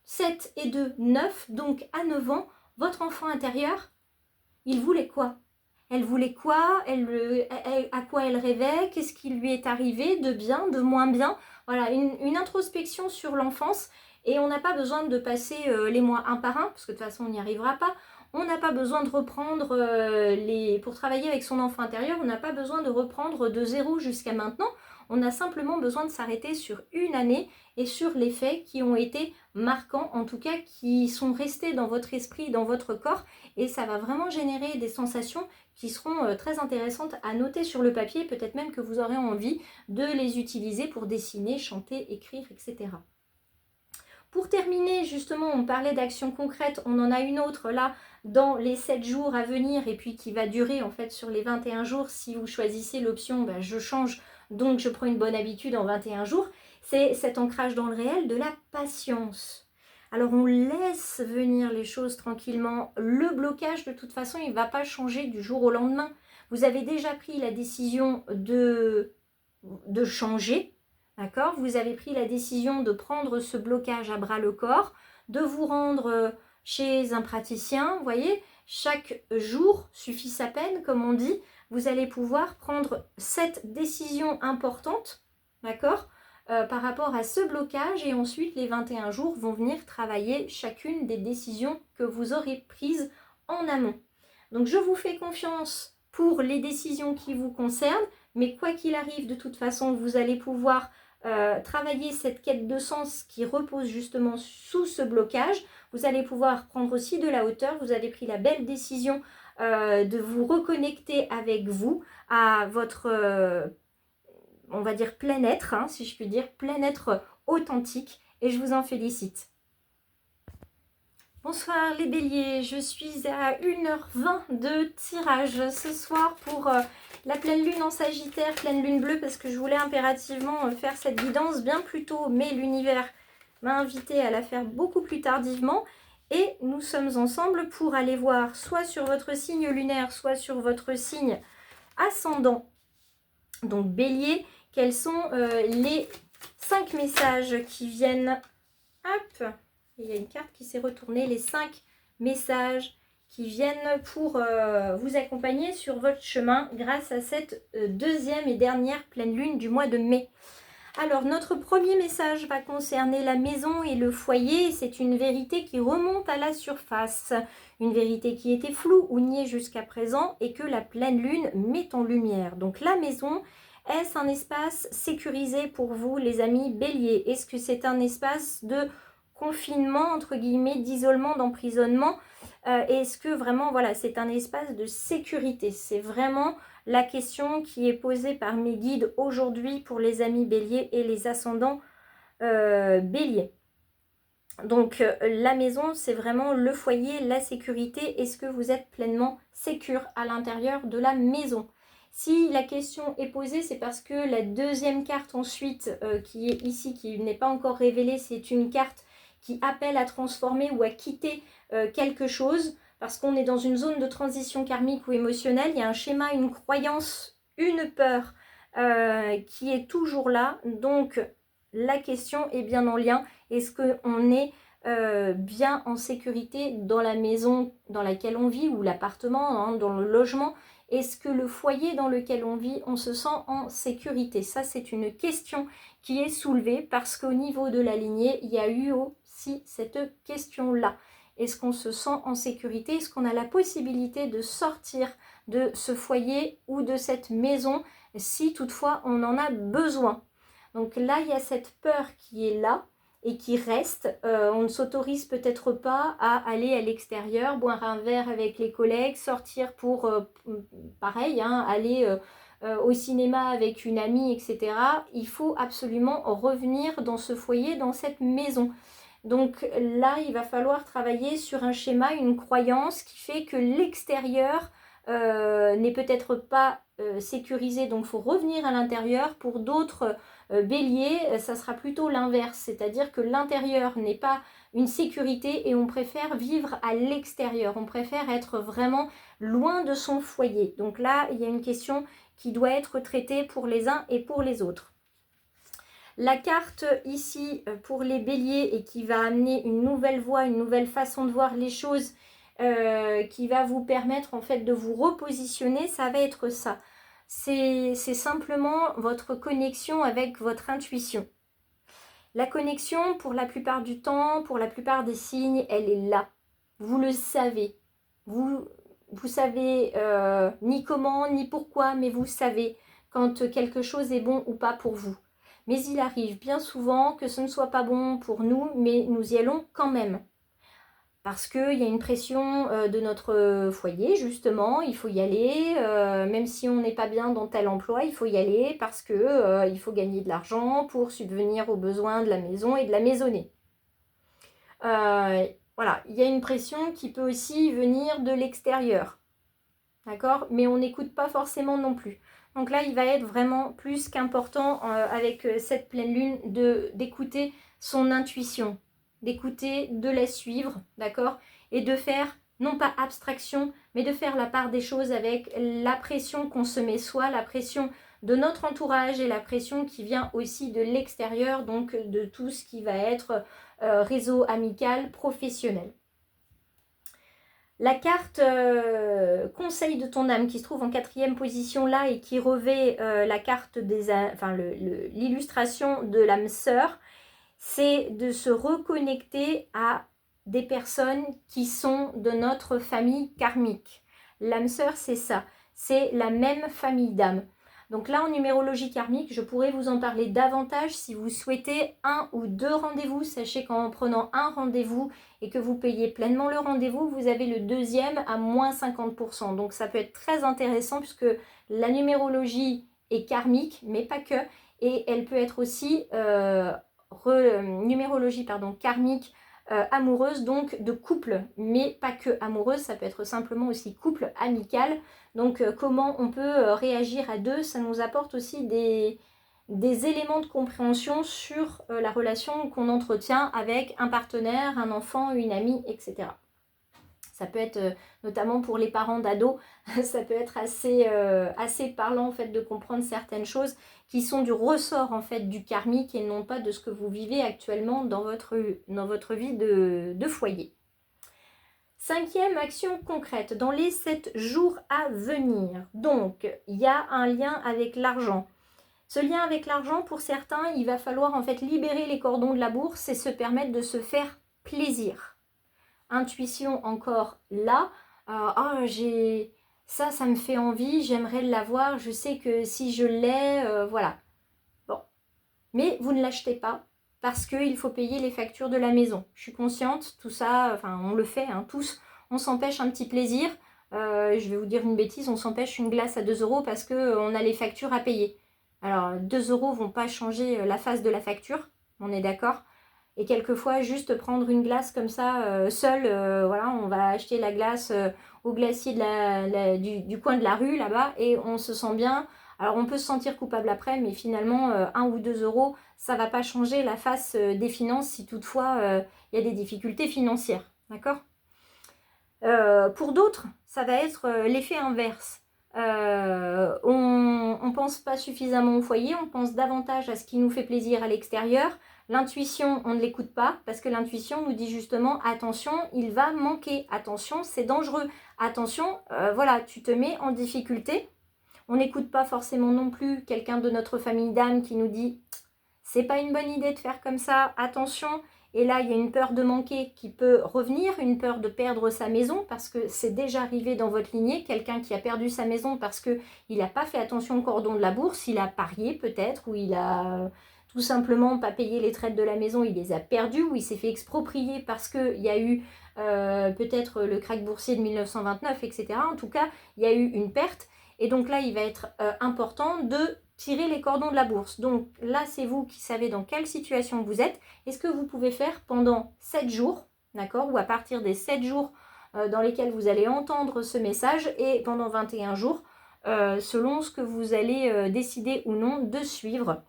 7 et 2, 9, donc à 9 ans, votre enfant intérieur, il voulait quoi? Elle voulait quoi? À quoi elle rêvait? Qu'est-ce qui lui est arrivé de bien, de moins bien? Voilà, une introspection sur l'enfance. Et on n'a pas besoin de passer les mois un par un, parce que de toute façon, on n'y arrivera pas. On n'a pas besoin de reprendre pour travailler avec son enfant intérieur, on n'a pas besoin de reprendre de zéro jusqu'à maintenant. On a simplement besoin de s'arrêter sur une année et sur les faits qui ont été marquants, en tout cas qui sont restés dans votre esprit, dans votre corps, et ça va vraiment générer des sensations qui seront très intéressantes à noter sur le papier, peut-être même que vous aurez envie de les utiliser pour dessiner, chanter, écrire, etc. Pour terminer, justement, on parlait d'actions concrètes, on en a une autre là dans les 7 jours à venir et puis qui va durer en fait sur les 21 jours. Si vous choisissez l'option je change, donc je prends une bonne habitude en 21 jours, c'est cet ancrage dans le réel de la patience. Alors on laisse venir les choses tranquillement. Le blocage de toute façon il ne va pas changer du jour au lendemain. Vous avez déjà pris la décision de changer. D'accord? Vous avez pris la décision de prendre ce blocage à bras le corps, de vous rendre chez un praticien. Vous voyez, chaque jour suffit sa peine, comme on dit. Vous allez pouvoir prendre cette décision importante, d'accord, par rapport à ce blocage. Et ensuite, les 21 jours vont venir travailler chacune des décisions que vous aurez prises en amont. Donc, je vous fais confiance pour les décisions qui vous concernent. Mais quoi qu'il arrive, de toute façon, vous allez pouvoir travailler cette quête de sens qui repose justement sous ce blocage. Vous allez pouvoir prendre aussi de la hauteur. Vous avez pris la belle décision de vous reconnecter avec vous, à votre, on va dire, plein être, hein, si je puis dire, plein être authentique. Et je vous en félicite. Bonsoir les béliers, je suis à 1h20 de tirage ce soir pour la pleine lune en Sagittaire, pleine lune bleue, parce que je voulais impérativement faire cette guidance bien plus tôt, mais l'univers m'a invité à la faire beaucoup plus tardivement. Et nous sommes ensemble pour aller voir soit sur votre signe lunaire, soit sur votre signe ascendant. Donc bélier, quels sont les 5 messages qui viennent... Hop, il y a une carte qui s'est retournée, les 5 messages qui viennent pour vous accompagner sur votre chemin grâce à cette deuxième et dernière pleine lune du mois de mai. Alors, notre premier message va concerner la maison et le foyer. C'est une vérité qui remonte à la surface. Une vérité qui était floue ou niée jusqu'à présent et que la pleine lune met en lumière. Donc, la maison, est-ce un espace sécurisé pour vous, les amis béliers? Est-ce que c'est un espace de confinement, entre guillemets, d'isolement, d'emprisonnement? Est-ce que vraiment, voilà, c'est un espace de sécurité? C'est vraiment la question qui est posée par mes guides aujourd'hui pour les amis béliers et les ascendants béliers. Donc, la maison, c'est vraiment le foyer, la sécurité. Est-ce que vous êtes pleinement sécure à l'intérieur de la maison? Si la question est posée, c'est parce que la deuxième carte ensuite, qui est ici, qui n'est pas encore révélée, c'est une carte qui appelle à transformer ou à quitter quelque chose, parce qu'on est dans une zone de transition karmique ou émotionnelle. Il y a un schéma, une croyance, une peur qui est toujours là. Donc, la question est bien en lien. Est-ce qu'on est bien en sécurité dans la maison dans laquelle on vit ou l'appartement, hein, dans le logement? Est-ce que le foyer dans lequel on vit, on se sent en sécurité? Ça, c'est une question qui est soulevée parce qu'au niveau de la lignée, il y a eu aussi cette question-là. Est-ce qu'on se sent en sécurité? Est-ce qu'on a la possibilité de sortir de ce foyer ou de cette maison si toutefois on en a besoin? Donc là, il y a cette peur qui est là et qui reste. On ne s'autorise peut-être pas à aller à l'extérieur, boire un verre avec les collègues, sortir pour, pareil, hein, aller au cinéma avec une amie, etc. Il faut absolument revenir dans ce foyer, dans cette maison. Donc là, il va falloir travailler sur un schéma, une croyance qui fait que l'extérieur n'est peut-être pas sécurisé. Donc il faut revenir à l'intérieur. Pour d'autres béliers, ça sera plutôt l'inverse. C'est-à-dire que l'intérieur n'est pas une sécurité et on préfère vivre à l'extérieur. On préfère être vraiment loin de son foyer. Donc là, il y a une question qui doit être traitée pour les uns et pour les autres. La carte ici pour les béliers et qui va amener une nouvelle voie, une nouvelle façon de voir les choses, qui va vous permettre en fait de vous repositionner, ça va être ça. C'est simplement votre connexion avec votre intuition. La connexion, pour la plupart du temps, pour la plupart des signes, elle est là. Vous le savez. Vous savez ni comment, ni pourquoi, mais vous savez quand quelque chose est bon ou pas pour vous. Mais il arrive bien souvent que ce ne soit pas bon pour nous, mais nous y allons quand même. Parce qu'il y a une pression de notre foyer, justement, il faut y aller, même si on n'est pas bien dans tel emploi, il faut y aller parce que il faut gagner de l'argent pour subvenir aux besoins de la maison et de la maisonnée. Voilà, il y a une pression qui peut aussi venir de l'extérieur, d'accord? Mais on n'écoute pas forcément non plus. Donc là, il va être vraiment plus qu'important avec cette pleine lune d'écouter son intuition, d'écouter, de la suivre, d'accord? Et de faire, non pas abstraction, mais de faire la part des choses avec la pression qu'on se met soi, la pression de notre entourage et la pression qui vient aussi de l'extérieur, donc de tout ce qui va être réseau amical, professionnel. La carte conseil de ton âme qui se trouve en 4e position là et qui revêt la carte l'illustration de l'âme sœur, c'est de se reconnecter à des personnes qui sont de notre famille karmique. L'âme sœur, c'est ça, c'est la même famille d'âmes. Donc là, en numérologie karmique, je pourrais vous en parler davantage si vous souhaitez 1 ou 2 rendez-vous. Sachez qu'en prenant un rendez-vous et que vous payez pleinement le rendez-vous, vous avez le deuxième à moins 50%. Donc ça peut être très intéressant puisque la numérologie est karmique, mais pas que. Et elle peut être aussi numérologie karmique amoureuse, donc de couple, mais pas que amoureuse, ça peut être simplement aussi couple amical. Donc comment on peut réagir à deux, ça nous apporte aussi des éléments de compréhension sur la relation qu'on entretient avec un partenaire, un enfant, une amie, etc. Ça peut être, notamment pour les parents d'ados, ça peut être assez parlant en fait de comprendre certaines choses qui sont du ressort en fait du karmique et non pas de ce que vous vivez actuellement dans votre vie de foyer. 5e action concrète, dans les 7 jours à venir. Donc, il y a un lien avec l'argent. Ce lien avec l'argent, pour certains, il va falloir en fait libérer les cordons de la bourse et se permettre de se faire plaisir. Intuition encore là, j'ai ça me fait envie, j'aimerais l'avoir, je sais que si je l'ai, voilà. Bon, mais vous ne l'achetez pas parce qu'il faut payer les factures de la maison. Je suis consciente, tout ça, enfin on le fait, hein, tous, on s'empêche un petit plaisir. Je vais vous dire une bêtise, on s'empêche une glace à 2 € parce qu'on a les factures à payer. Alors 2 € vont pas changer la face de la facture, on est d'accord? Et quelquefois, juste prendre une glace comme ça, seule, voilà, on va acheter la glace au glacier du coin de la rue, là-bas, et on se sent bien. Alors, on peut se sentir coupable après, mais finalement, 1 ou 2 €, ça ne va pas changer la face des finances si toutefois il y a des difficultés financières, d'accord? Pour d'autres, ça va être l'effet inverse. On ne pense pas suffisamment au foyer, on pense davantage à ce qui nous fait plaisir à l'extérieur. L'intuition, on ne l'écoute pas parce que l'intuition nous dit justement attention, il va manquer, attention, c'est dangereux, attention, voilà, tu te mets en difficulté. On n'écoute pas forcément non plus quelqu'un de notre famille d'âme qui nous dit c'est pas une bonne idée de faire comme ça, attention. Et là, il y a une peur de manquer qui peut revenir, une peur de perdre sa maison, parce que c'est déjà arrivé dans votre lignée, quelqu'un qui a perdu sa maison parce qu'il n'a pas fait attention au cordon de la bourse, il a parié peut-être, ou il a tout simplement pas payé les traites de la maison, il les a perdus, ou il s'est fait exproprier parce qu'il y a eu peut-être le krach boursier de 1929, etc. En tout cas, il y a eu une perte. Et donc là, il va être important de tirer les cordons de la bourse. Donc là, c'est vous qui savez dans quelle situation vous êtes et ce que vous pouvez faire pendant 7 jours, d'accord, ou à partir des 7 jours dans lesquels vous allez entendre ce message et pendant 21 jours, selon ce que vous allez décider ou non de suivre.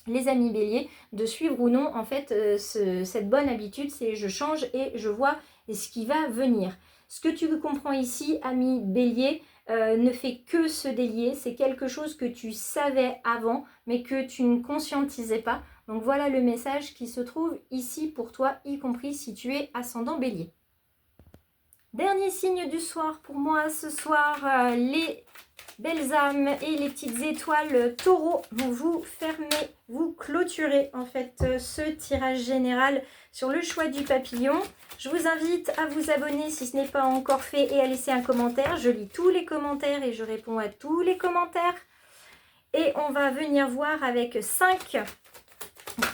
Les amis béliers, de suivre ou non en fait cette bonne habitude, c'est je change et je vois ce qui va venir. Ce que tu comprends ici, ami bélier, ne fait que se délier, c'est quelque chose que tu savais avant mais que tu ne conscientisais pas. Donc voilà le message qui se trouve ici pour toi, y compris si tu es ascendant bélier. Dernier signe du soir pour moi ce soir, les belles âmes et les petites étoiles taureaux. Vous fermez, vous clôturez en fait ce tirage général sur le choix du papillon. Je vous invite à vous abonner si ce n'est pas encore fait et à laisser un commentaire. Je lis tous les commentaires et je réponds à tous les commentaires. Et on va venir voir avec 5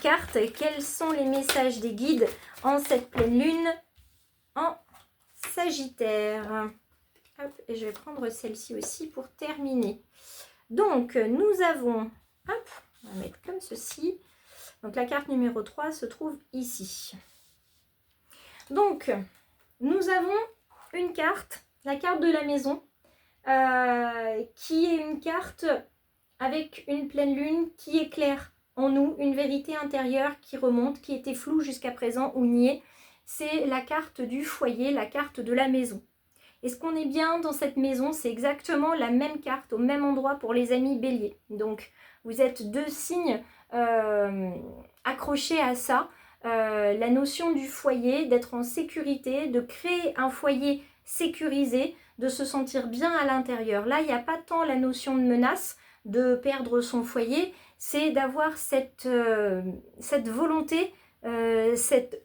cartes quels sont les messages des guides en cette pleine lune en Sagittaire. Hop, et je vais prendre celle-ci aussi pour terminer. Donc, nous avons, hop, on va mettre comme ceci. Donc, la carte numéro 3 se trouve ici. Donc, nous avons une carte, la carte de la maison, qui est une carte avec une pleine lune qui éclaire en nous une vérité intérieure qui remonte, qui était floue jusqu'à présent ou niée. C'est la carte du foyer, la carte de la maison. Est-ce qu'on est bien dans cette maison? C'est exactement la même carte au même endroit pour les amis béliers. Donc, vous êtes 2 signes accrochés à ça. La notion du foyer, d'être en sécurité, de créer un foyer sécurisé, de se sentir bien à l'intérieur. Là, il n'y a pas tant la notion de menace, de perdre son foyer, c'est d'avoir cette volonté, cette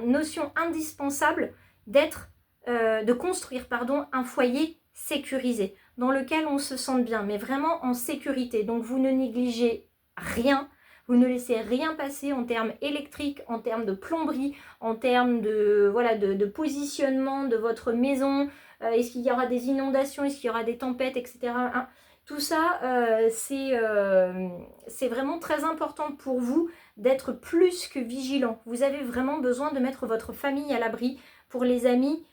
notion indispensable de construire un foyer sécurisé, dans lequel on se sente bien, mais vraiment en sécurité. Donc vous ne négligez rien, vous ne laissez rien passer en termes électriques, en termes de plomberie, en termes de positionnement de votre maison. Est-ce qu'il y aura des inondations, est-ce qu'il y aura des tempêtes, etc. Tout ça, c'est vraiment très important pour vous d'être plus que vigilant. Vous avez vraiment besoin de mettre votre famille à l'abri pour les amis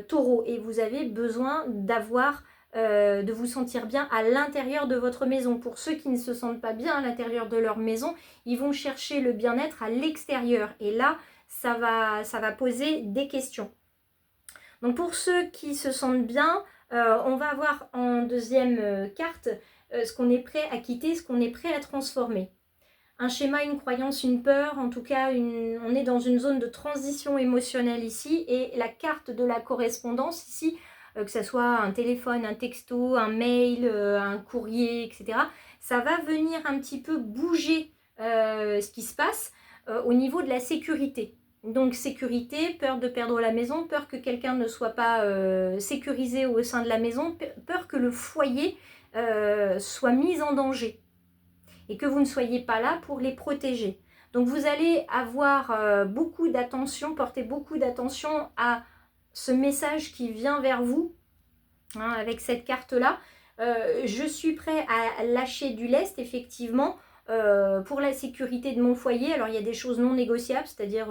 taureaux. Et vous avez besoin de vous sentir bien à l'intérieur de votre maison. Pour ceux qui ne se sentent pas bien à l'intérieur de leur maison, ils vont chercher le bien-être à l'extérieur. Et là, ça va poser des questions. Donc pour ceux qui se sentent bien, on va avoir en deuxième carte ce qu'on est prêt à quitter, ce qu'on est prêt à transformer. Un schéma, une croyance, une peur, en tout cas on est dans une zone de transition émotionnelle ici, et la carte de la correspondance ici, que ce soit un téléphone, un texto, un mail, un courrier, etc. Ça va venir un petit peu bouger ce qui se passe au niveau de la sécurité. Donc sécurité, peur de perdre la maison, peur que quelqu'un ne soit pas sécurisé au sein de la maison, peur que le foyer soit mis en danger et que vous ne soyez pas là pour les protéger. Donc vous allez avoir beaucoup d'attention, porter beaucoup d'attention à ce message qui vient vers vous, avec cette carte-là. Je suis prêt à lâcher du lest, effectivement, pour la sécurité de mon foyer. Alors il y a des choses non négociables, c'est-à-dire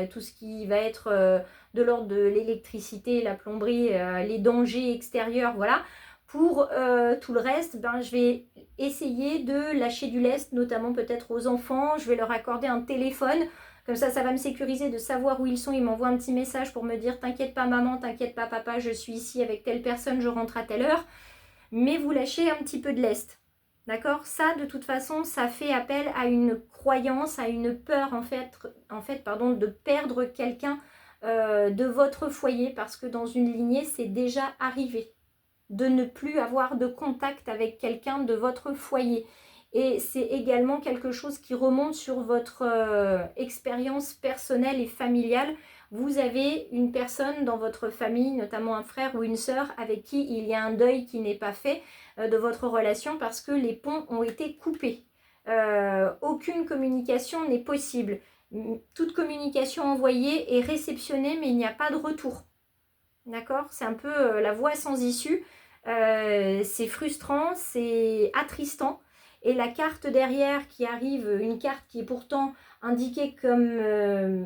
tout ce qui va être de l'ordre de l'électricité, la plomberie, les dangers extérieurs, voilà. Pour tout le reste, je vais essayer de lâcher du lest, notamment peut-être aux enfants. Je vais leur accorder un téléphone, comme ça va me sécuriser de savoir où ils sont. Ils m'envoient un petit message pour me dire « T'inquiète pas maman, t'inquiète pas papa, je suis ici avec telle personne, je rentre à telle heure ». Mais vous lâchez un petit peu de lest. D'accord? Ça, de toute façon, ça fait appel à une croyance, à une peur, en fait, de perdre quelqu'un de votre foyer, parce que dans une lignée, c'est déjà arrivé de ne plus avoir de contact avec quelqu'un de votre foyer. Et c'est également quelque chose qui remonte sur votre expérience personnelle et familiale. Vous avez une personne dans votre famille, notamment un frère ou une sœur, avec qui il y a un deuil qui n'est pas fait de votre relation parce que les ponts ont été coupés. Aucune communication n'est possible. Toute communication envoyée est réceptionnée, mais il n'y a pas de retour. D'accord? C'est un peu la voie sans issue. C'est frustrant, c'est attristant. Et la carte derrière qui arrive, une carte qui est pourtant indiquée comme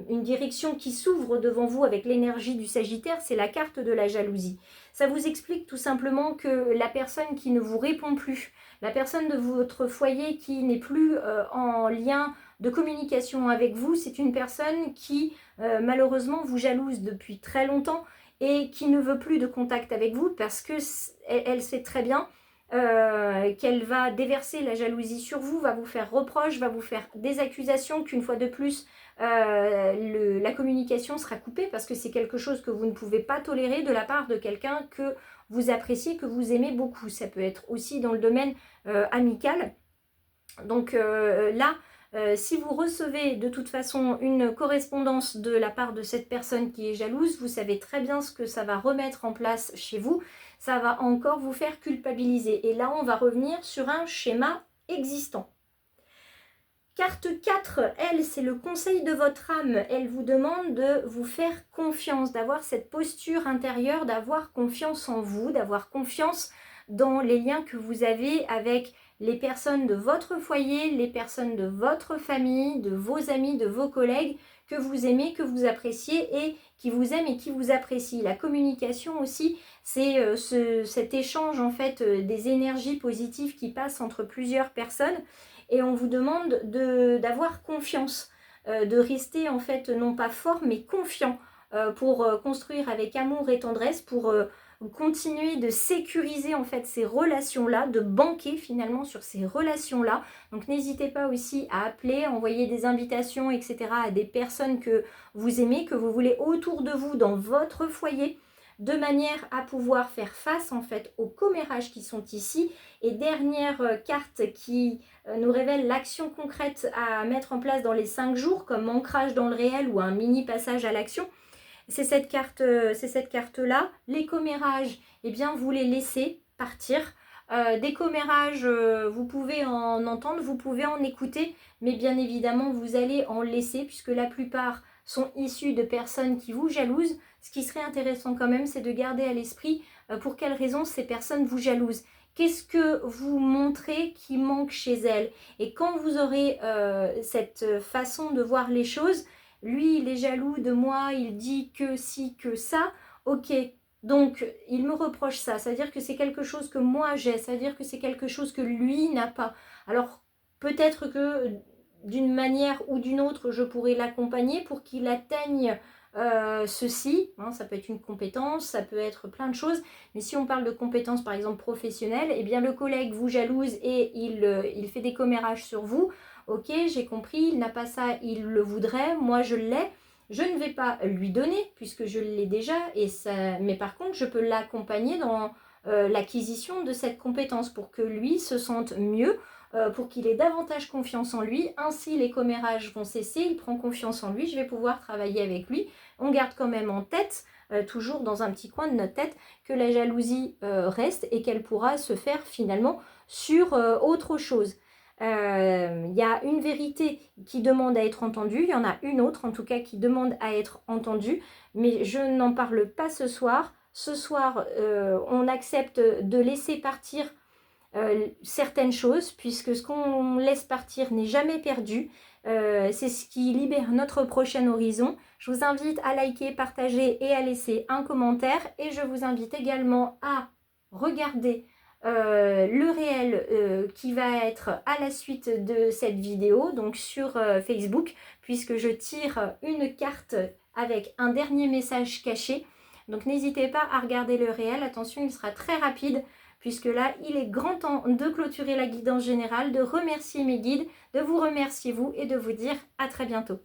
une direction qui s'ouvre devant vous avec l'énergie du Sagittaire, c'est la carte de la jalousie. Ça vous explique tout simplement que la personne qui ne vous répond plus, la personne de votre foyer qui n'est plus en lien de communication avec vous, c'est une personne qui malheureusement vous jalouse depuis très longtemps et qui ne veut plus de contact avec vous parce que elle sait très bien qu'elle va déverser la jalousie sur vous, va vous faire reproche, va vous faire des accusations, qu'une fois de plus, la communication sera coupée parce que c'est quelque chose que vous ne pouvez pas tolérer de la part de quelqu'un que vous appréciez, que vous aimez beaucoup. Ça peut être aussi dans le domaine amical. Donc là, si vous recevez de toute façon une correspondance de la part de cette personne qui est jalouse, vous savez très bien ce que ça va remettre en place chez vous. Ça va encore vous faire culpabiliser. Et là, on va revenir sur un schéma existant. Carte 4, elle, c'est le conseil de votre âme. Elle vous demande de vous faire confiance, d'avoir cette posture intérieure, d'avoir confiance en vous, d'avoir confiance dans les liens que vous avez avec les personnes de votre foyer, les personnes de votre famille, de vos amis, de vos collègues que vous aimez, que vous appréciez et qui vous aiment et qui vous apprécient. La communication aussi, c'est cet échange en fait des énergies positives qui passent entre plusieurs personnes. Et on vous demande d'avoir confiance, de rester en fait non pas fort mais confiant pour construire avec amour et tendresse, pour continuer de sécuriser en fait ces relations-là, de banquer finalement sur ces relations-là. Donc n'hésitez pas aussi à appeler, à envoyer des invitations, etc. à des personnes que vous aimez, que vous voulez autour de vous dans votre foyer, de manière à pouvoir faire face en fait aux commérages qui sont ici. Et dernière carte qui nous révèle l'action concrète à mettre en place dans les 5 jours, comme ancrage dans le réel ou un mini passage à l'action. C'est cette carte-là. Les commérages, eh bien, vous les laissez partir. Des commérages, vous pouvez en entendre, vous pouvez en écouter, mais bien évidemment, vous allez en laisser, puisque la plupart sont issus de personnes qui vous jalousent. Ce qui serait intéressant quand même, c'est de garder à l'esprit pour quelles raisons ces personnes vous jalousent. Qu'est-ce que vous montrez qui manque chez elles? Et quand vous aurez cette façon de voir les choses, lui, il est jaloux de moi, il dit que si, que ça, ok, donc il me reproche ça, c'est-à-dire que c'est quelque chose que moi j'ai, c'est-à-dire que c'est quelque chose que lui n'a pas. Alors peut-être que d'une manière ou d'une autre, je pourrais l'accompagner pour qu'il atteigne ceci, hein, ça peut être une compétence, ça peut être plein de choses, mais si on parle de compétences par exemple professionnelles, eh bien le collègue vous jalouse et il fait des commérages sur vous. Ok, j'ai compris, il n'a pas ça, il le voudrait, moi je l'ai. Je ne vais pas lui donner puisque je l'ai déjà, mais par contre je peux l'accompagner dans l'acquisition de cette compétence pour que lui se sente mieux, pour qu'il ait davantage confiance en lui. Ainsi les commérages vont cesser, il prend confiance en lui, je vais pouvoir travailler avec lui. On garde quand même en tête, toujours dans un petit coin de notre tête, que la jalousie reste et qu'elle pourra se faire finalement sur autre chose. Il y a une vérité qui demande à être entendue, il y en a une autre en tout cas qui demande à être entendue, mais je n'en parle pas ce soir. Ce soir, on accepte de laisser partir certaines choses, puisque ce qu'on laisse partir n'est jamais perdu. C'est ce qui libère notre prochain horizon. Je vous invite à liker, partager et à laisser un commentaire. Et je vous invite également à regarder le réel qui va être à la suite de cette vidéo, donc sur Facebook, puisque je tire une carte avec un dernier message caché. Donc n'hésitez pas à regarder le réel. Attention, il sera très rapide, puisque là, il est grand temps de clôturer la guidance générale, de remercier mes guides, de vous remercier vous et de vous dire à très bientôt.